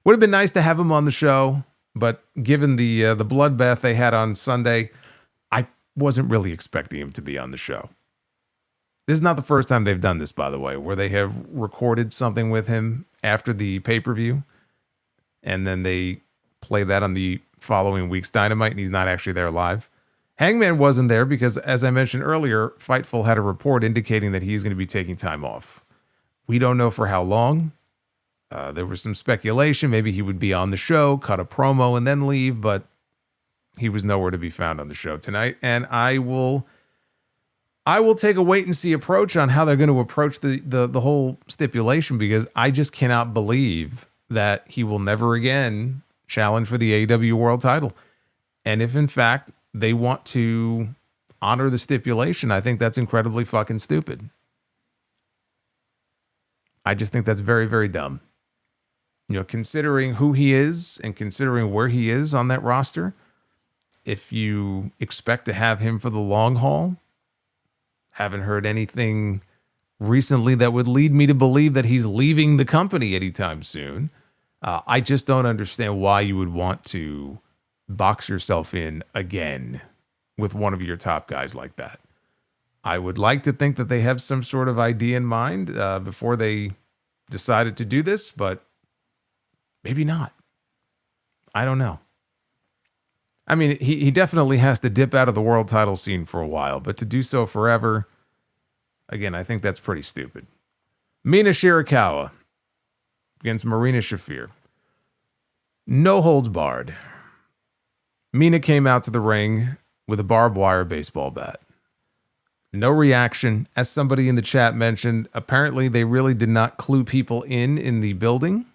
Speaker 1: Would have been nice to have him on the show, but given the bloodbath they had on Sunday, I wasn't really expecting him to be on the show. This is not the first time they've done this, by the way, where they have recorded something with him after the pay-per-view, and then they play that on the following week's Dynamite, and he's not actually there live. Hangman wasn't there because, as I mentioned earlier, Fightful had a report indicating that he's going to be taking time off. We don't know for how long. There was some speculation. Maybe he would be on the show, cut a promo, and then leave, but he was nowhere to be found on the show tonight. And I will take a wait-and-see approach on how they're going to approach the whole stipulation, because I just cannot believe that he will never again challenge for the AEW world title. And if in fact they want to honor the stipulation, I think that's incredibly fucking stupid. I just think that's very, very dumb. Considering who he is and considering where he is on that roster, if you expect to have him for the long haul, haven't heard anything recently that would lead me to believe that he's leaving the company anytime soon. I just don't understand why you would want to box yourself in again with one of your top guys like that. I would like to think that they have some sort of idea in mind before they decided to do this, but maybe not. I don't know. I mean, he definitely has to dip out of the world title scene for a while, but to do so forever, again, I think that's pretty stupid. Mina Shirakawa against Marina Shafir. No holds barred. Mina came out to the ring with a barbed wire baseball bat. No reaction. As somebody in the chat mentioned, apparently they really did not clue people in the building,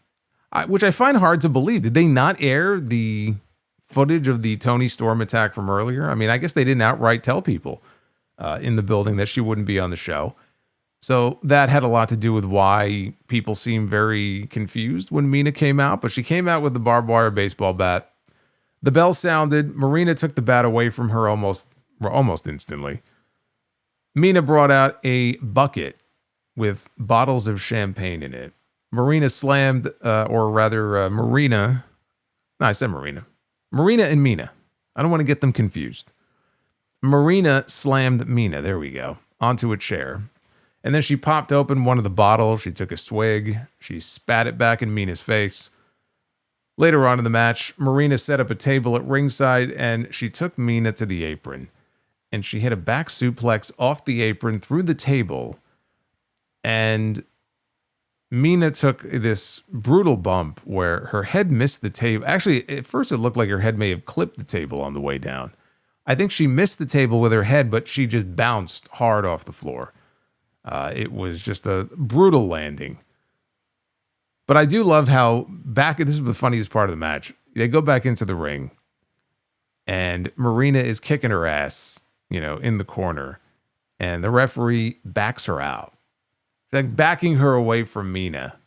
Speaker 1: which I find hard to believe. Did they not air the footage of the Toni Storm attack from earlier? I mean, I guess they didn't outright tell people in the building that she wouldn't be on the show. So that had a lot to do with why people seemed very confused when Mina came out. But she came out with the barbed wire baseball bat. The bell sounded. Marina took the bat away from her almost instantly. Mina brought out a bucket with bottles of champagne in it. Marina slammed, Marina. No, I said Marina. Marina and Mina. I don't want to get them confused. Marina slammed Mina, there we go, onto a chair. And then she popped open one of the bottles. She took a swig. She spat it back in Mina's face. Later on in the match, Marina set up a table at ringside and she took Mina to the apron. And she hit a back suplex off the apron through the table. And Mina took this brutal bump where her head missed the table. Actually, at first it looked like her head may have clipped the table on the way down. I think she missed the table with her head, but she just bounced hard off the floor. It was just a brutal landing. But I do love how this is the funniest part of the match. They go back into the ring and Marina is kicking her ass, in the corner, and the referee backs her out. Like backing her away from Mina.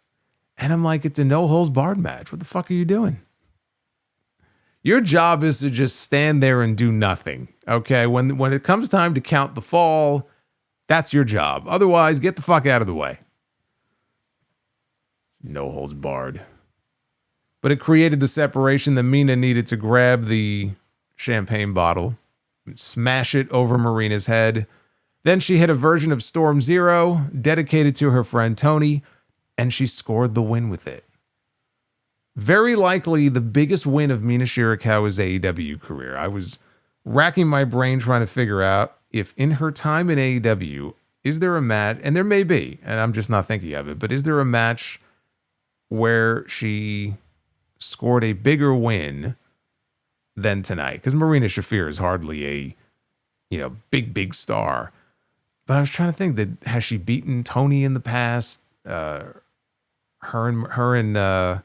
Speaker 1: And I'm like, it's a no holds barred match. What the fuck are you doing? Your job is to just stand there and do nothing. Okay. When it comes time to count the fall, that's your job. Otherwise, get the fuck out of the way. No holds barred. But it created the separation that Mina needed to grab the champagne bottle and smash it over Marina's head. Then she hit a version of Storm Zero, dedicated to her friend Toni, and she scored the win with it. Very likely the biggest win of Mina Shirakawa's AEW career. I was racking my brain trying to figure out if in her time in AEW, is there a match, and there may be, and I'm just not thinking of it, but is there a match where she scored a bigger win than tonight? Because Marina Shafir is hardly a, big star. But I was trying to think that has she beaten Toni in the past? Her and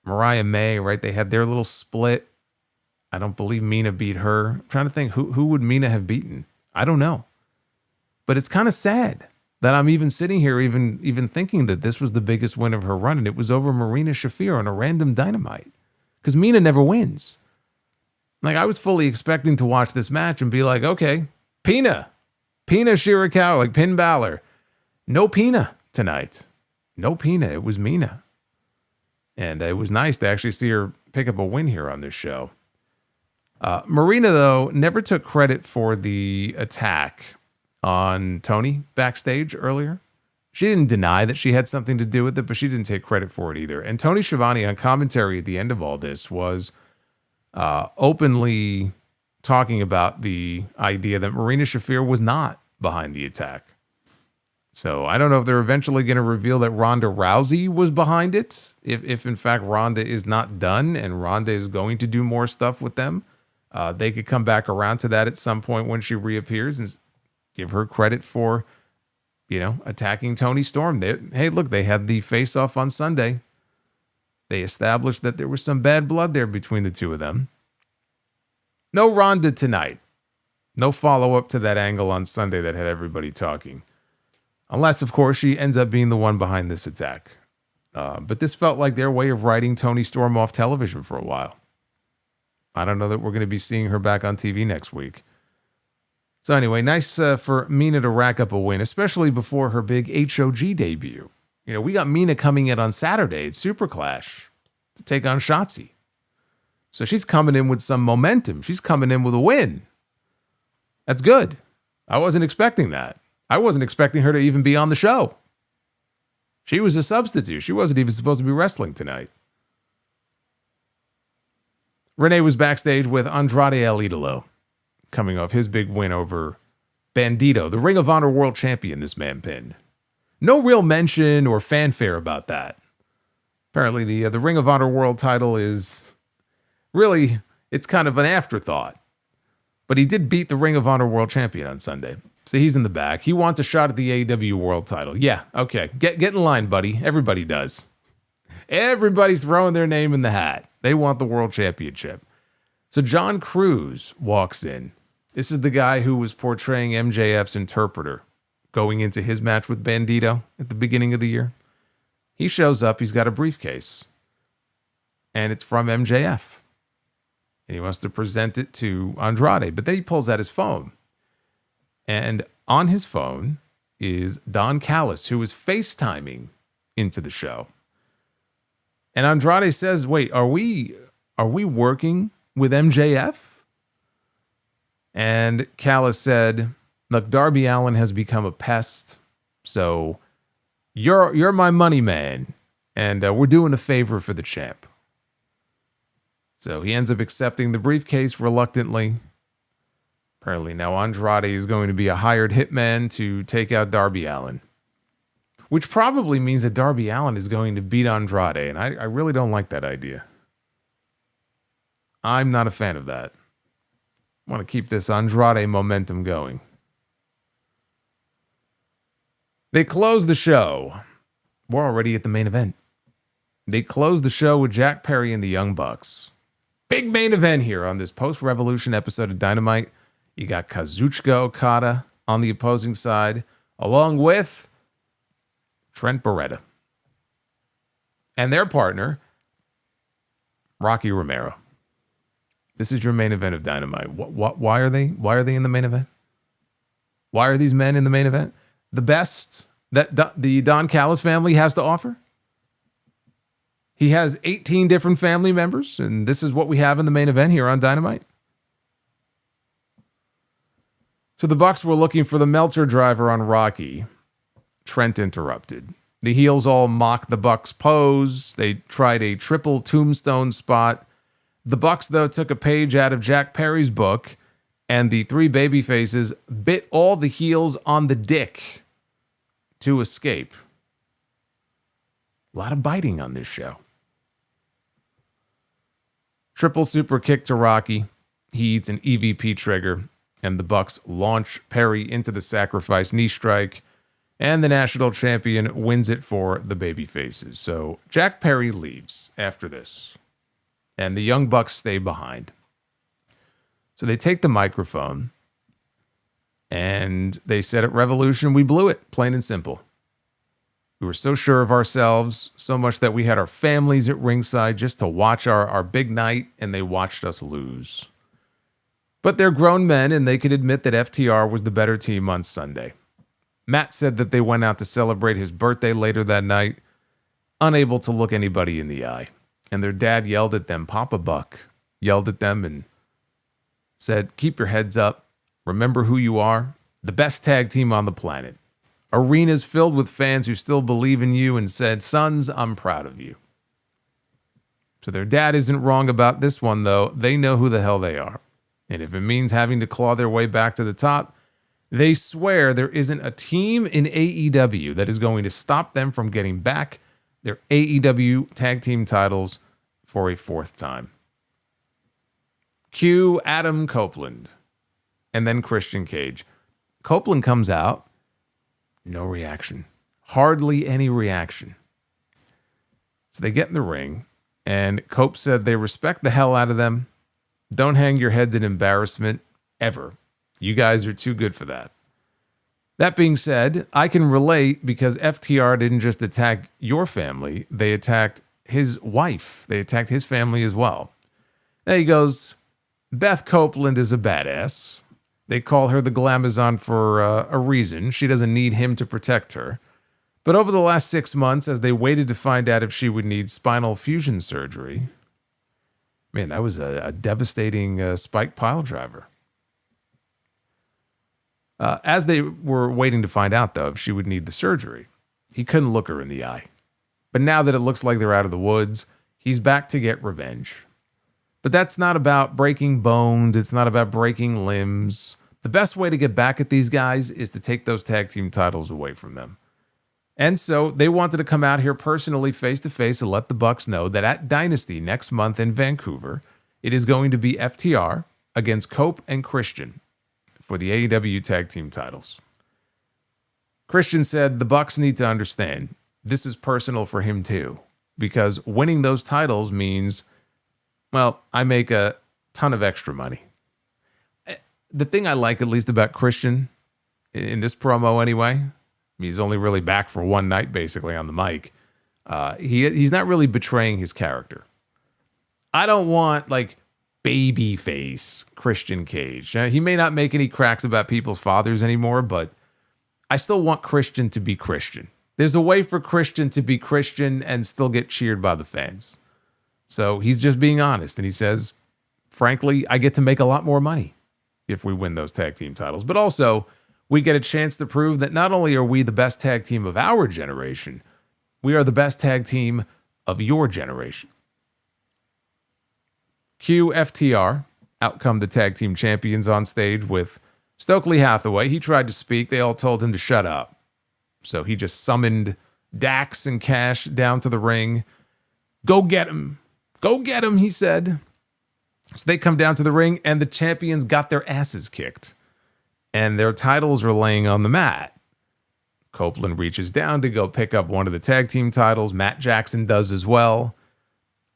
Speaker 1: Mariah May, right? They had their little split. I don't believe Mina beat her. I'm trying to think who would Mina have beaten? I don't know. But it's kind of sad that I'm even sitting here, even thinking that this was the biggest win of her run, and it was over Marina Shafir on a random Dynamite. Because Mina never wins. Like, I was fully expecting to watch this match and be like, okay, Pina Shirakawa, like Finn Balor. No Pina tonight. No Pina. It was Mina. And it was nice to actually see her pick up a win here on this show. Marina, though, never took credit for the attack on Toni backstage earlier. She didn't deny that she had something to do with it, but she didn't take credit for it either. And Tony Schiavone on commentary at the end of all this was openly talking about the idea that Marina Shafir was not behind the attack. So I don't know if they're eventually going to reveal that Ronda Rousey was behind it. If in fact Ronda is not done and Ronda is going to do more stuff with them, they could come back around to that at some point when she reappears and give her credit for, attacking Toni Storm. Hey, look, they had the face-off on Sunday. They established that there was some bad blood there between the two of them. No Ronda tonight. No follow-up to that angle on Sunday that had everybody talking. Unless, of course, she ends up being the one behind this attack. But this felt like their way of writing Toni Storm off television for a while. I don't know that we're going to be seeing her back on TV next week. So anyway, nice for Mina to rack up a win, especially before her big HOG debut. We got Mina coming in on Saturday at Super Clash to take on Shotzi. So she's coming in with some momentum. She's coming in with a win. That's good. I wasn't expecting that. I wasn't expecting her to even be on the show. She was a substitute. She wasn't even supposed to be wrestling tonight. Renee was backstage with Andrade El Idolo, coming off his big win over Bandito, the Ring of Honor World Champion this man pinned. No real mention or fanfare about that. Apparently the Ring of Honor World title is really, it's kind of an afterthought. But he did beat the Ring of Honor World Champion on Sunday. So he's in the back. He wants a shot at the AEW World title. Yeah, okay. Get in line, buddy. Everybody does. Everybody's throwing their name in the hat. They want the World Championship. So John Cruz walks in. This is the guy who was portraying MJF's interpreter going into his match with Bandito at the beginning of the year. He shows up, he's got a briefcase, and it's from MJF. And he wants to present it to Andrade, but then he pulls out his phone. And on his phone is Don Callas, who is FaceTiming into the show. And Andrade says, wait, are we working with MJF? And Callas said, look, Darby Allin has become a pest, so you're my money man, and we're doing a favor for the champ. So he ends up accepting the briefcase reluctantly. Apparently now Andrade is going to be a hired hitman to take out Darby Allin, which probably means that Darby Allin is going to beat Andrade, and I really don't like that idea. I'm not a fan of that. I want to keep this Andrade momentum going. They close the show. We're already at the main event. They close the show with Jack Perry and the Young Bucks. Big main event here on this post-Revolution episode of Dynamite. You got Kazuchika Okada on the opposing side, along with Trent Beretta. And their partner, Rocky Romero. This is your main event of Dynamite. Why are they in the main event? Why are these men in the main event? The best that the Don Callas family has to offer? He has 18 different family members, and this is what we have in the main event here on Dynamite. So the Bucks were looking for the Meltzer driver on Rocky. Trent interrupted. The heels all mocked the Bucks' pose. They tried a triple tombstone spot. The Bucks, though, took a page out of Jack Perry's book, and the three babyfaces bit all the heels on the dick to escape. A lot of biting on this show. Triple super kick to Rocky. He eats an EVP trigger, and the Bucks launch Perry into the sacrifice knee strike, and the national champion wins it for the babyfaces. So Jack Perry leaves after this, and the Young Bucks stay behind. So they take the microphone, and they said at Revolution, we blew it, plain and simple. We were so sure of ourselves, so much that we had our families at ringside just to watch our big night, and they watched us lose. But they're grown men, and they could admit that FTR was the better team on Sunday. Matt said that they went out to celebrate his birthday later that night, unable to look anybody in the eye. And their dad yelled at them, Papa Buck yelled at them and said, keep your heads up. Remember who you are. The best tag team on the planet. Arenas filled with fans who still believe in you, and said, sons, I'm proud of you. So their dad isn't wrong about this one, though. They know who the hell they are. And if it means having to claw their way back to the top, they swear there isn't a team in AEW that is going to stop them from getting back their AEW tag team titles for a fourth time. Cue Adam Copeland, and then Christian Cage. Copeland comes out. No reaction. Hardly any reaction. So they get in the ring, and Cope said they respect the hell out of them. Don't hang your heads in embarrassment, ever. You guys are too good for that. That being said, I can relate because FTR didn't just attack your family. They attacked his wife. They attacked his family as well. There he goes. Beth Copeland is a badass. They call her the Glamazon for a reason. She doesn't need him to protect her. But over the last 6 months, as they waited to find out if she would need spinal fusion surgery, man, that was a devastating spike pile driver. As they were waiting to find out, though, if she would need the surgery, he couldn't look her in the eye. But now that it looks like they're out of the woods, he's back to get revenge. But that's not about breaking bones. It's not about breaking limbs. The best way to get back at these guys is to take those tag team titles away from them. And so they wanted to come out here personally face-to-face and let the Bucks know that at Dynasty next month in Vancouver, it is going to be FTR against Cope and Christian for the AEW tag team titles. Christian said the Bucks need to understand this is personal for him too, because winning those titles means, well, I make a ton of extra money. The thing I like at least about Christian in this promo anyway. He's only really back for one night, basically, on the mic. He's not really betraying his character. I don't want, like, babyface Christian Cage. Now, he may not make any cracks about people's fathers anymore, but I still want Christian to be Christian. There's a way for Christian to be Christian and still get cheered by the fans. So he's just being honest, and he says, frankly, I get to make a lot more money if we win those tag team titles. But also, we get a chance to prove that not only are we the best tag team of our generation, we are the best tag team of your generation. Cue FTR, out come the tag team champions on stage with Stokely Hathaway. He tried to speak. They all told him to shut up. So he just summoned Dax and Cash down to the ring. Go get him. Go get him, he said. So they come down to the ring, and the champions got their asses kicked. And their titles are laying on the mat. Copeland reaches down to go pick up one of the tag team titles. Matt Jackson does as well.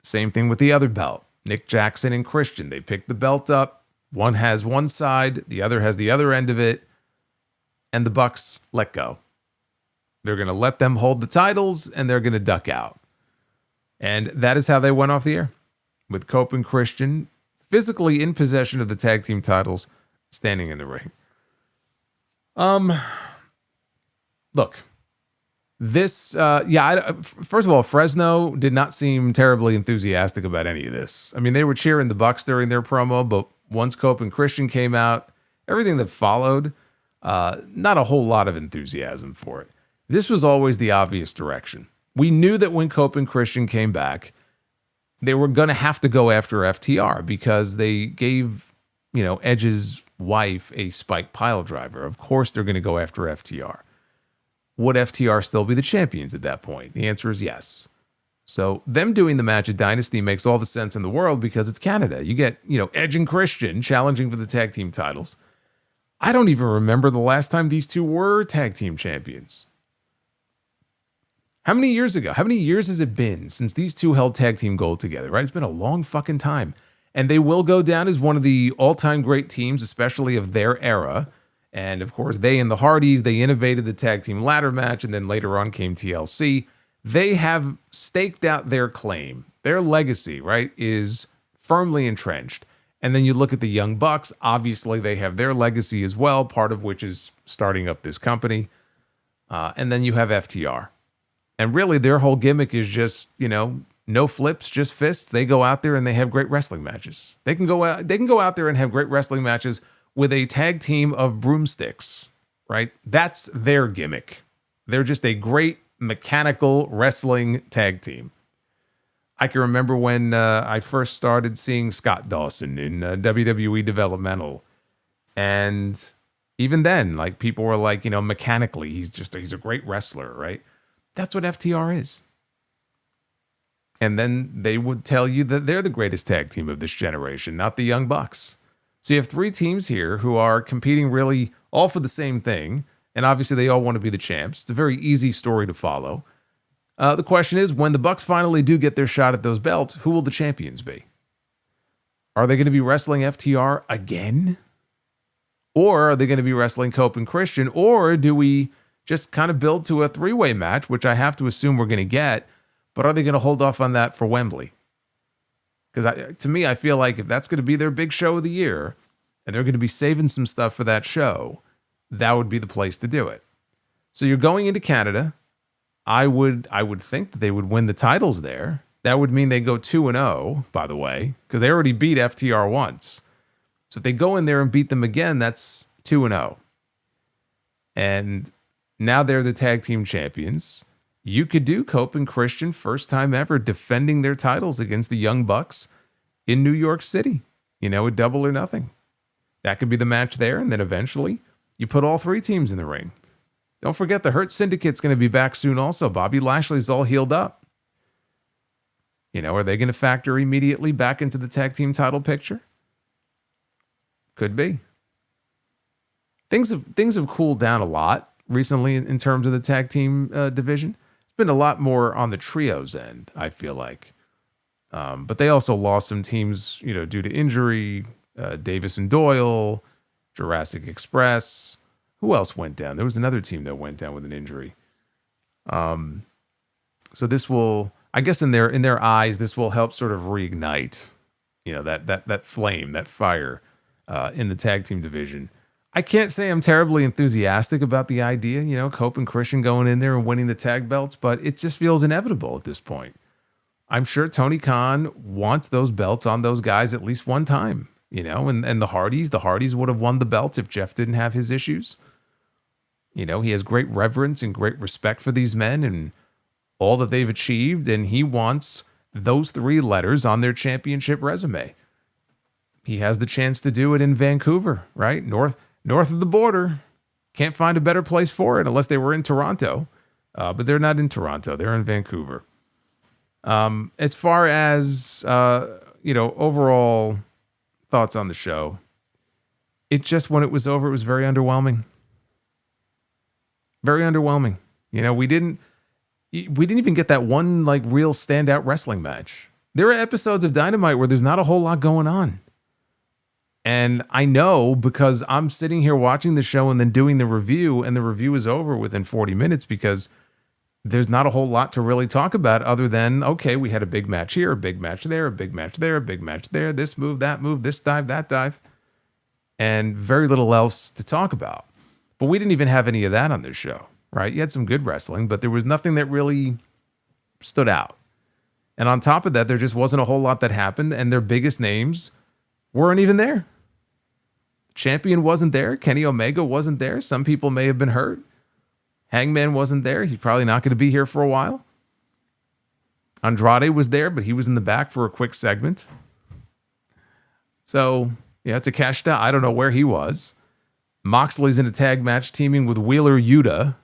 Speaker 1: Same thing with the other belt. Nick Jackson and Christian. They pick the belt up. One has one side, the other has the other end of it. And the Bucks let go. They're going to let them hold the titles, and they're going to duck out. And that is how they went off the air. With Cope and Christian physically in possession of the tag team titles, standing in the ring. Look, this, first of all, Fresno did not seem terribly enthusiastic about any of this. I mean, they were cheering the Bucks during their promo, but once Cope and Christian came out, everything that followed, not a whole lot of enthusiasm for it. This was always the obvious direction. We knew that when Cope and Christian came back, they were going to have to go after FTR because they gave, Edge's wife a spike pile driver. Of course, they're going to go after FTR. Would FTR still be the champions at that point? The answer is yes. So them doing the match at Dynasty makes all the sense in the world because it's Canada. You get, Edge and Christian challenging for the tag team titles. I don't even remember the last time these two were tag team champions. How many years ago? How many years has it been since these two held tag team gold together, right? It's been a long fucking time. And they will go down as one of the all-time great teams, especially of their era. And of course, they and the Hardys, they innovated the tag team ladder match, and then later on came TLC. They have staked out their claim. Their legacy, right, is firmly entrenched. And then you look at the Young Bucks, obviously they have their legacy as well, part of which is starting up this company. And then you have FTR. And really, their whole gimmick is just, no flips, just fists. They go out there and they have great wrestling matches. They can go out there and have great wrestling matches with a tag team of broomsticks, right? That's their gimmick. They're just a great mechanical wrestling tag team. I can remember when I first started seeing Scott Dawson in WWE Developmental. And even then, like, people were like, mechanically, he's a great wrestler, right? That's what FTR is. And then they would tell you that they're the greatest tag team of this generation, not the Young Bucks. So you have three teams here who are competing really all for the same thing. And obviously they all want to be the champs. It's a very easy story to follow. The question is, when the Bucks finally do get their shot at those belts, who will the champions be? Are they going to be wrestling FTR again? Or are they going to be wrestling Cope and Christian? Or do we just kind of build to a three-way match, which I have to assume we're going to get, but are they going to hold off on that for Wembley? Because to me, I feel like if that's going to be their big show of the year, and they're going to be saving some stuff for that show, that would be the place to do it. So you're going into Canada. I would think that they would win the titles there. That would mean they go 2-0, by the way, because they already beat FTR once. So if they go in there and beat them again, that's 2-0. And now they're the tag team champions. You could do Cope and Christian, first time ever, defending their titles against the Young Bucks in New York City, a double or nothing. That could be the match there. And then eventually you put all three teams in the ring. Don't forget the Hurt Syndicate's going to be back soon also. Bobby Lashley's all healed up. Are they going to factor immediately back into the tag team title picture? Could be. Things have cooled down a lot recently in terms of the tag team division. It's been a lot more on the trios end, I feel like. But they also lost some teams, due to injury. Davis and Doyle, Jurassic Express. Who else went down? There was another team that went down with an injury. So this will, I guess, in their eyes, this will help sort of reignite, that flame, that fire, in the tag team division. I can't say I'm terribly enthusiastic about the idea, Cope and Christian going in there and winning the tag belts, but it just feels inevitable at this point. I'm sure Tony Khan wants those belts on those guys at least one time, and the Hardys would have won the belts if Jeff didn't have his issues. He has great reverence and great respect for these men and all that they've achieved, and he wants those 3 letters on their championship resume. He has the chance to do it in Vancouver, right? North of the border. Can't find a better place for it unless they were in Toronto. But they're not in Toronto. They're in Vancouver. As far as, overall thoughts on the show, it just, when it was over, it was very underwhelming. Very underwhelming. We didn't even get that one real standout wrestling match. There are episodes of Dynamite where there's not a whole lot going on. And I know because I'm sitting here watching the show and then doing the review, and the review is over within 40 minutes because there's not a whole lot to really talk about other than, okay, we had a big match here, a big match there, a big match there, a big match there, this move, this dive, that dive, and very little else to talk about. But we didn't even have any of that on this show, right? You had some good wrestling, but there was nothing that really stood out. And on top of that, there just wasn't a whole lot that happened, and their biggest names weren't even there. Champion wasn't there. Kenny Omega wasn't there. Some people may have been hurt. Hangman wasn't there. He's probably not going to be here for a while. Andrade was there, but he was in the back for a quick segment. So, Takeshita, I don't know where he was. Moxley's in a tag match teaming with Wheeler Yuta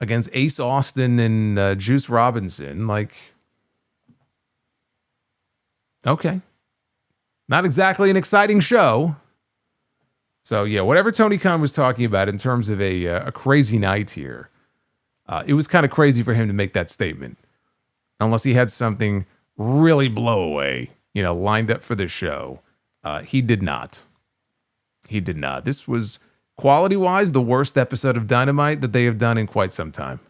Speaker 1: against Ace Austin and Juice Robinson. Okay. Not exactly an exciting show. So, whatever Tony Khan was talking about in terms of a crazy night here, it was kind of crazy for him to make that statement. Unless he had something really blow away, lined up for this show. He did not. He did not. This was, quality-wise, the worst episode of Dynamite that they have done in quite some time.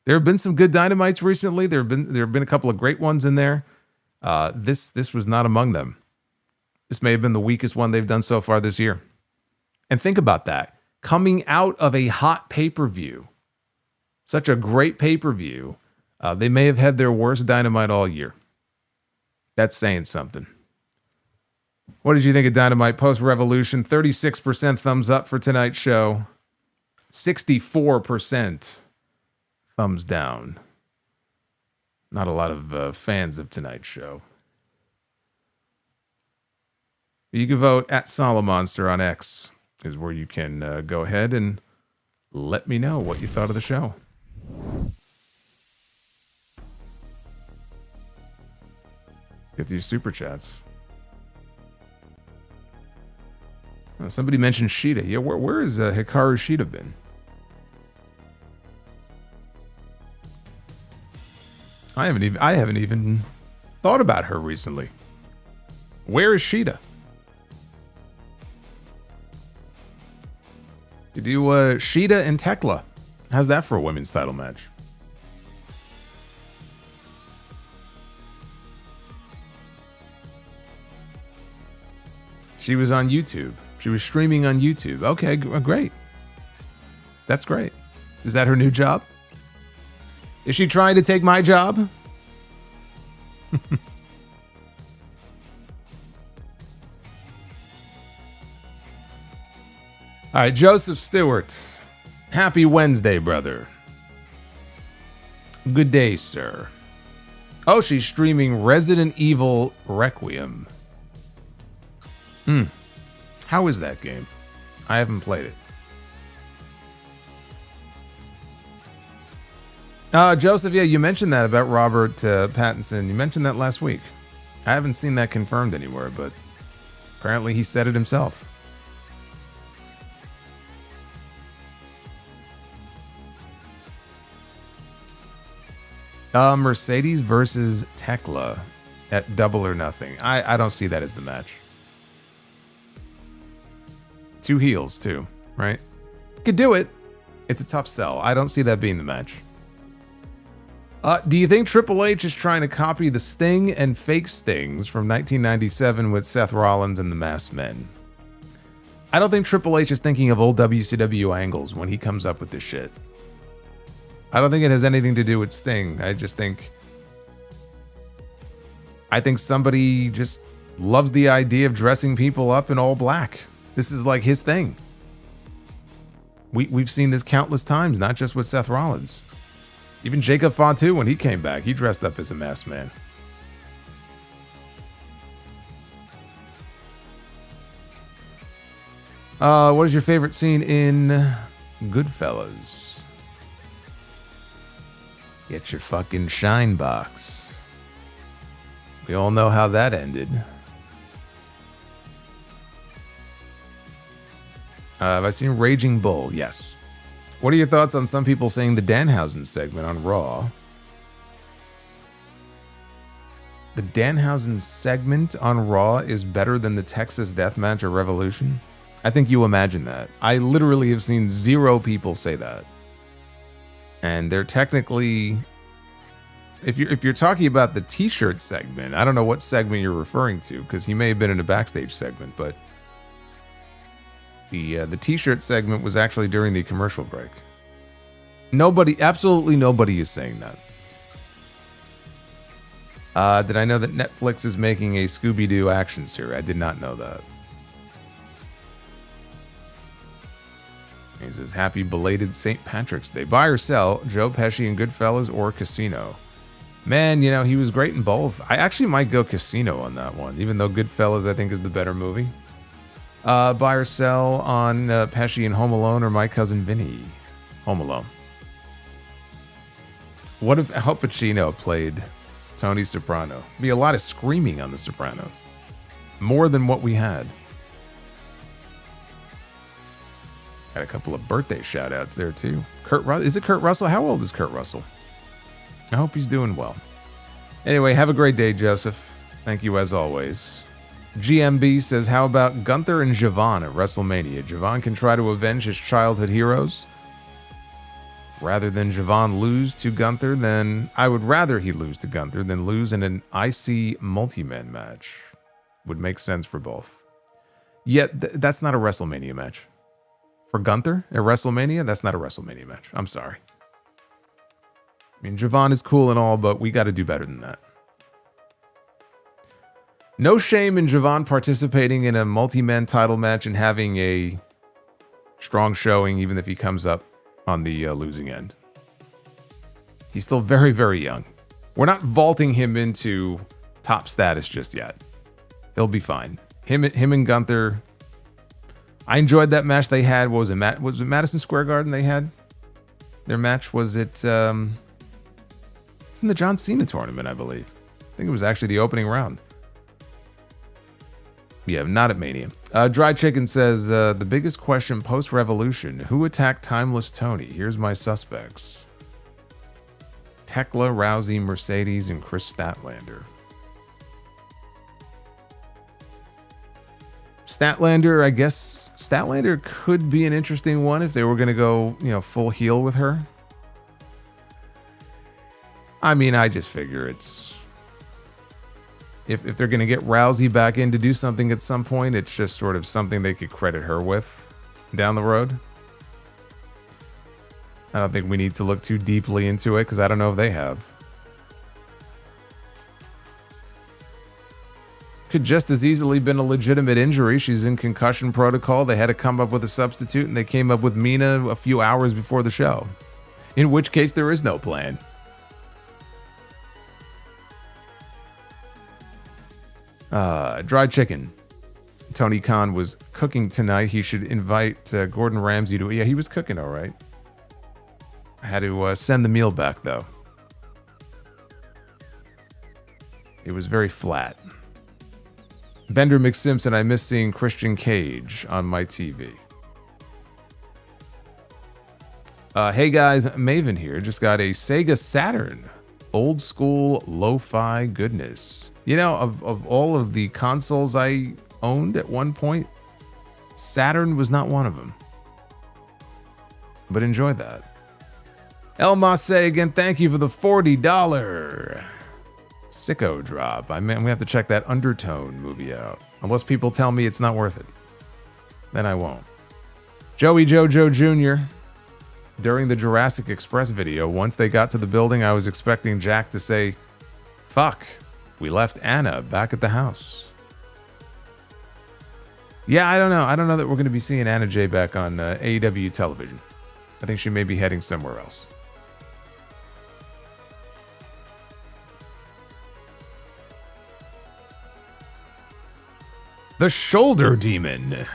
Speaker 1: There have been some good Dynamites recently. There have been a couple of great ones in there. This was not among them. This may have been the weakest one they've done so far this year. And think about that. Coming out of a hot pay-per-view, such a great pay-per-view, they may have had their worst Dynamite all year. That's saying something. What did you think of Dynamite post-Revolution? 36% thumbs up for tonight's show. 64% thumbs down. Not a lot of fans of tonight's show. You can vote at Solomonster on X, is where you can go ahead and let me know what you thought of the show. Let's get to your super chats. Somebody mentioned Shida. Yeah, where has Hikaru Shida been? I haven't even thought about her recently. Where is Shida? You do Shida and Tekla. How's that for a women's title match? She was on YouTube. She was streaming on YouTube. Okay, great. That's great. Is that her new job? Is she trying to take my job? All right, Joseph Stewart. Happy Wednesday, brother. Good day, sir. Oh, she's streaming Resident Evil Requiem. How is that game? I haven't played it. Joseph, yeah, you mentioned that about Robert Pattinson. You mentioned that last week. I haven't seen that confirmed anywhere, but apparently he said it himself. Mercedes versus Tekla at Double or Nothing. I don't see that as the match. Two heels, too, right? Could do it. It's a tough sell. I don't see that being the match. Do you think Triple H is trying to copy the Sting and fake Stings from 1997 with Seth Rollins and the Masked Men? I don't think Triple H is thinking of old WCW angles when he comes up with this shit. I don't think it has anything to do with Sting. I think somebody just loves the idea of dressing people up in all black. This is like his thing. We've seen this countless times, not just with Seth Rollins. Even Jacob Fatu, when he came back, he dressed up as a masked man. What is your favorite scene in Goodfellas? Get your fucking shine box. We all know how that ended. Have I seen Raging Bull? Yes. What are your thoughts on some people saying the Danhausen segment on Raw? The Danhausen segment on Raw is better than the Texas Deathmatch or Revolution? I think you imagine that. I literally have seen 0 people say that. And they're technically... If you're talking about the t-shirt segment, I don't know what segment you're referring to, because he may have been in a backstage segment, but... The t-shirt segment was actually during the commercial break. Absolutely nobody is saying that. Did I know that Netflix is making a Scooby-Doo action series? I did not know that. He says, happy belated St. Patrick's Day. Buy or sell, Joe Pesci in Goodfellas or Casino? Man, he was great in both. I actually might go Casino on that one, even though Goodfellas I think is the better movie. Buy or sell on Pesci in Home Alone or My Cousin Vinny? Home Alone. What if Al Pacino played Tony Soprano? Be a lot of screaming on The Sopranos. More than what we had. Got a couple of birthday shout outs there too. Is it Kurt Russell? How old is Kurt Russell? I hope he's doing well. Anyway, have a great day, Joseph. Thank you as always. GMB says, how about Gunther and Javon at WrestleMania? Javon can try to avenge his childhood heroes. Rather than Javon lose to Gunther, then I would rather he lose to Gunther than lose in an IC multi-man match. Would make sense for both. Yet, that's not a WrestleMania match. For Gunther at WrestleMania, that's not a WrestleMania match. I'm sorry. I mean, Javon is cool and all, but we got to do better than that. No shame in Javon participating in a multi-man title match and having a strong showing, even if he comes up on the losing end. He's still very, very young. We're not vaulting him into top status just yet. He'll be fine. Him and Gunther. I enjoyed that match they had. What was it? Was it Madison Square Garden they had? Their match was it's in the John Cena tournament, I believe. I think it was actually the opening round. Yeah, not at Mania. Dry Chicken says, the biggest question post-Revolution, who attacked Timeless Tony? Here's my suspects. Tekla, Rousey, Mercedes, and Chris Statlander. Statlander, I guess Statlander could be an interesting one if they were going to go, full heel with her. I mean, I just figure it's... If they're going to get Rousey back in to do something at some point, it's just sort of something they could credit her with down the road. I don't think we need to look too deeply into it because I don't know if they have. Could just as easily been a legitimate injury. She's in concussion protocol. They had to come up with a substitute and they came up with Mina a few hours before the show. In which case there is no plan. Dry chicken. Tony Khan was cooking tonight. He should invite Gordon Ramsay to... Yeah, he was cooking all right. I had to send the meal back, though. It was very flat. Bender McSimpson, I miss seeing Christian Cage on my TV. Hey guys, Maven here. Just got a Sega Saturn. Old school lo-fi goodness. Of all of the consoles I owned at one point, Saturn was not one of them. but enjoy that. El Masse, again, thank you for the $40 sicko drop. I'm going to have to check that Undertone movie out. Unless people tell me it's not worth it. Then I won't. Joey Jojo Jr. During the Jurassic Express video, once they got to the building, I was expecting Jack to say, "Fuck, we left Anna back at the house." Yeah, I don't know. I don't know that we're going to be seeing Anna Jay back on AEW television. I think she may be heading somewhere else. The Shoulder Demon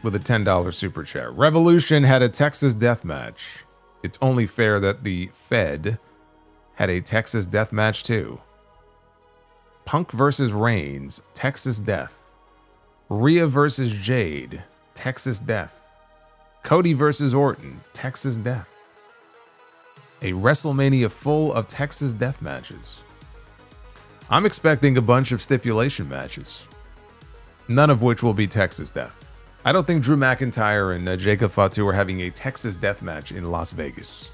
Speaker 1: with a $10 super chat. Revolution had a Texas death match. It's only fair that the Fed had a Texas death match too. Punk versus Reigns, Texas death. Rhea versus Jade, Texas death. Cody versus Orton, Texas death. A WrestleMania full of Texas death matches. I'm expecting a bunch of stipulation matches. None of which will be Texas death. I don't think Drew McIntyre and Jacob Fatu are having a Texas death match in Las Vegas.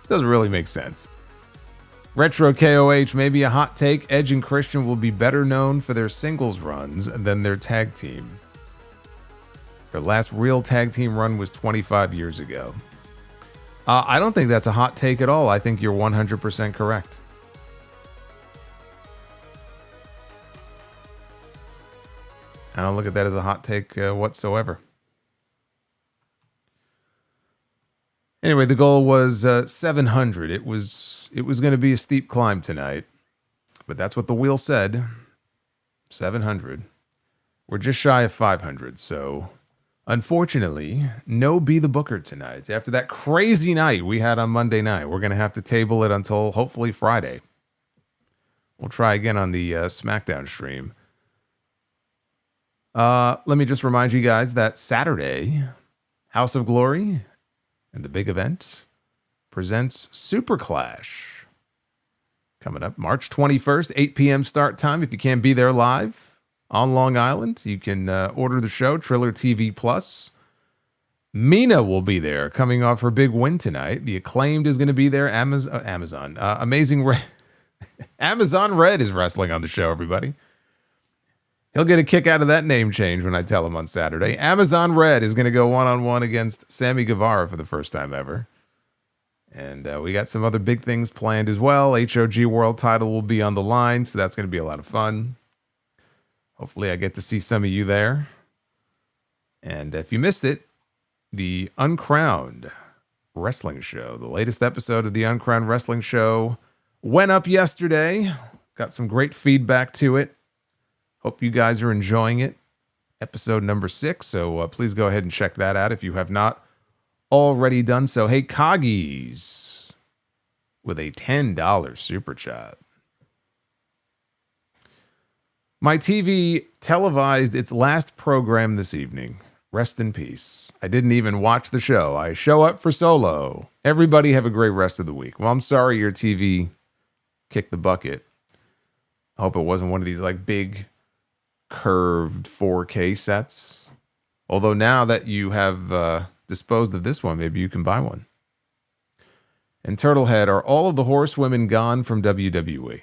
Speaker 1: Doesn't really make sense. Retro KOH, maybe a hot take. Edge and Christian will be better known for their singles runs than their tag team. Their last real tag team run was 25 years ago. I don't think that's a hot take at all. I think you're 100% correct. I don't look at that as a hot take whatsoever. Anyway, the goal was 700. It was going to be a steep climb tonight, but that's what the wheel said. 700. We're just shy of 500, so unfortunately, no Be the Booker tonight. After that crazy night we had on Monday night, we're going to have to table it until hopefully Friday. We'll try again on the SmackDown stream. Let me just remind you guys that Saturday, House of Glory and the big event presents Super Clash. Coming up March 21st, 8 p.m. start time. If you can't be there live on Long Island, you can order the show, Triller TV Plus. Mina will be there coming off her big win tonight. The Acclaimed is going to be there. Amazon. Amazing Red. Amazon Red is wrestling on the show, everybody. He'll get a kick out of that name change when I tell him on Saturday. Amazon Red is going to go one-on-one against Sammy Guevara for the first time ever. And we got some other big things planned as well. HOG World title will be on the line, so that's going to be a lot of fun. Hopefully I get to see some of you there. And if you missed it, the Uncrowned Wrestling Show, the latest episode of the Uncrowned Wrestling Show, went up yesterday. Got some great feedback to it. Hope you guys are enjoying it. Episode number 6. So please go ahead and check that out if you have not already done so. Hey, Coggies with a $10 super chat. My TV televised its last program this evening. Rest in peace. I didn't even watch the show. I show up for Solo. Everybody have a great rest of the week. Well, I'm sorry your TV kicked the bucket. I hope it wasn't one of these like big curved 4K sets. Although now that you have disposed of this one, maybe you can buy one. And Turtlehead, are all of the horsewomen gone from WWE?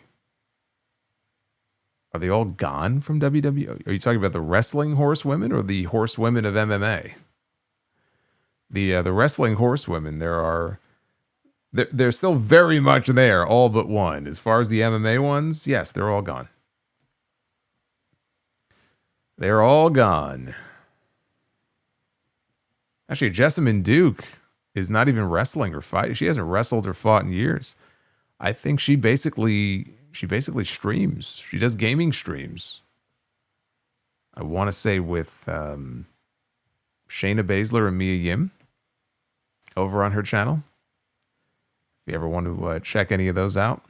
Speaker 1: Are they all gone from WWE? Are you talking about the wrestling horsewomen or the horsewomen of MMA? The wrestling horsewomen, they're still very much there, all but one. As far as the MMA ones, yes, they're all gone. They're all gone. Actually, Jessamine Duke is not even wrestling or fighting. She hasn't wrestled or fought in years. I think she basically streams. She does gaming streams. I want to say with Shayna Baszler and Mia Yim over on her channel. If you ever want to check any of those out.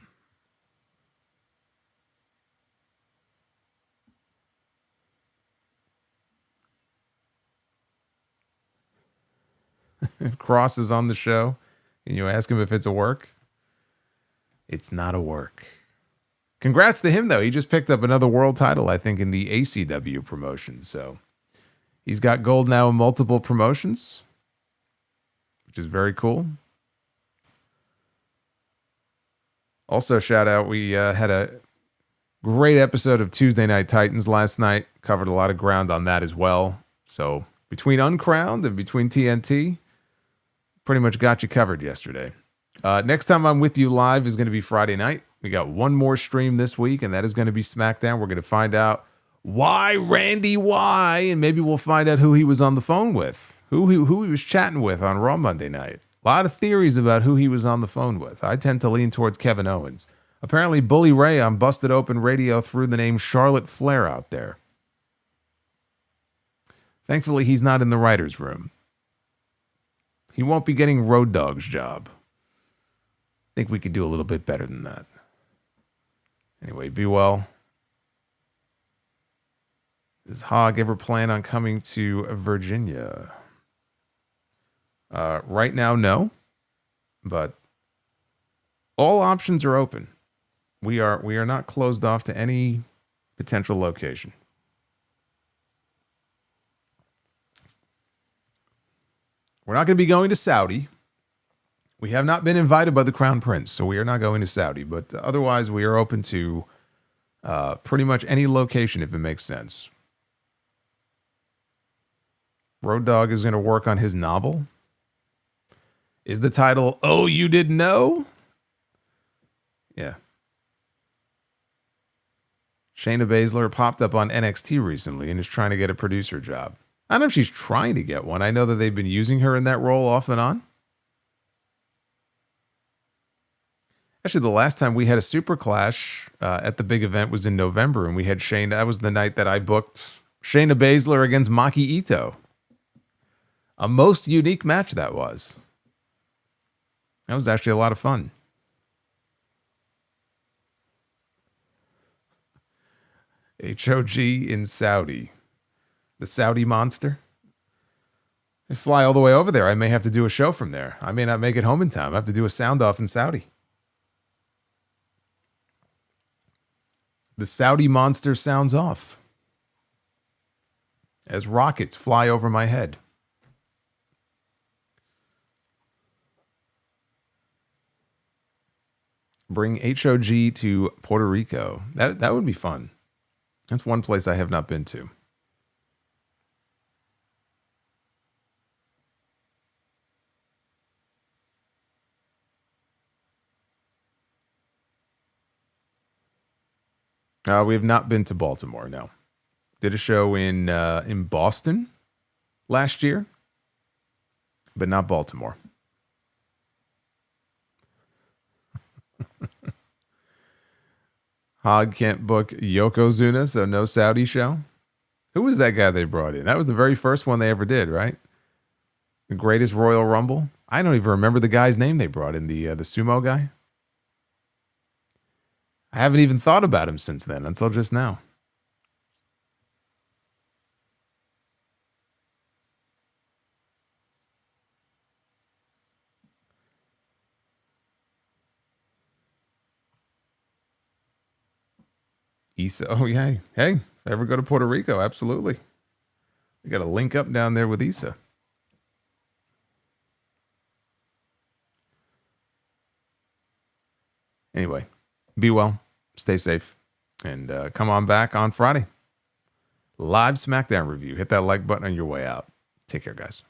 Speaker 1: If Cross is on the show and you ask him if it's a work, it's not a work. Congrats to him, though. He just picked up another world title, I think, in the ACW promotion. So he's got gold now in multiple promotions. which is very cool. Also, shout out, we had a great episode of Tuesday Night Titans last night. Covered a lot of ground on that as well. So between Uncrowned and between TNT, pretty much got you covered yesterday. Next time I'm with you live is going to be Friday night. We got one more stream this week, and that is going to be SmackDown. We're going to find out why Randy why, and maybe we'll find out who he was on the phone with, who he was chatting with on Raw Monday night. A lot of theories about who he was on the phone with. I tend to lean towards Kevin Owens. Apparently, Bully Ray on Busted Open Radio threw the name Charlotte Flair out there. Thankfully, he's not in the writer's room. He won't be getting Road Dogg's job. I think we could do a little bit better than that. Anyway, be well. Does Hog ever plan on coming to Virginia? Right now, no. But all options are open. We are not closed off to any potential location. We're not going to be going to Saudi. We have not been invited by the Crown Prince, so we are not going to Saudi. But otherwise, we are open to pretty much any location if it makes sense. Road Dogg is going to work on his novel. Is the title, Oh, You Didn't Know? Yeah. Shayna Baszler popped up on NXT recently and is trying to get a producer job. I don't know if she's trying to get one. I know that they've been using her in that role off and on. Actually, the last time we had a Super Clash at the big event was in November, and we had Shayna. That was the night that I booked Shayna Baszler against Maki Ito. A most unique match that was. That was actually a lot of fun. HOG in Saudi. The Saudi monster. I fly all the way over there. I may have to do a show from there. I may not make it home in time. I have to do a sound off in Saudi. The Saudi monster sounds off as rockets fly over my head. Bring HOG to Puerto Rico. That would be fun. That's one place I have not been to. We have not been to Baltimore, no. Did a show in Boston last year, but not Baltimore. Hog can't book Yokozuna, so no Saudi show. Who was that guy they brought in? That was the very first one they ever did, right? The Greatest Royal Rumble. I don't even remember the guy's name they brought in, the sumo guy. I haven't even thought about him since then, until just now. Issa, oh yeah, hey, if I ever go to Puerto Rico, absolutely. We got to link up down there with Issa. Anyway, be well, stay safe, and come on back on Friday. Live SmackDown review. Hit that like button on your way out. Take care, guys.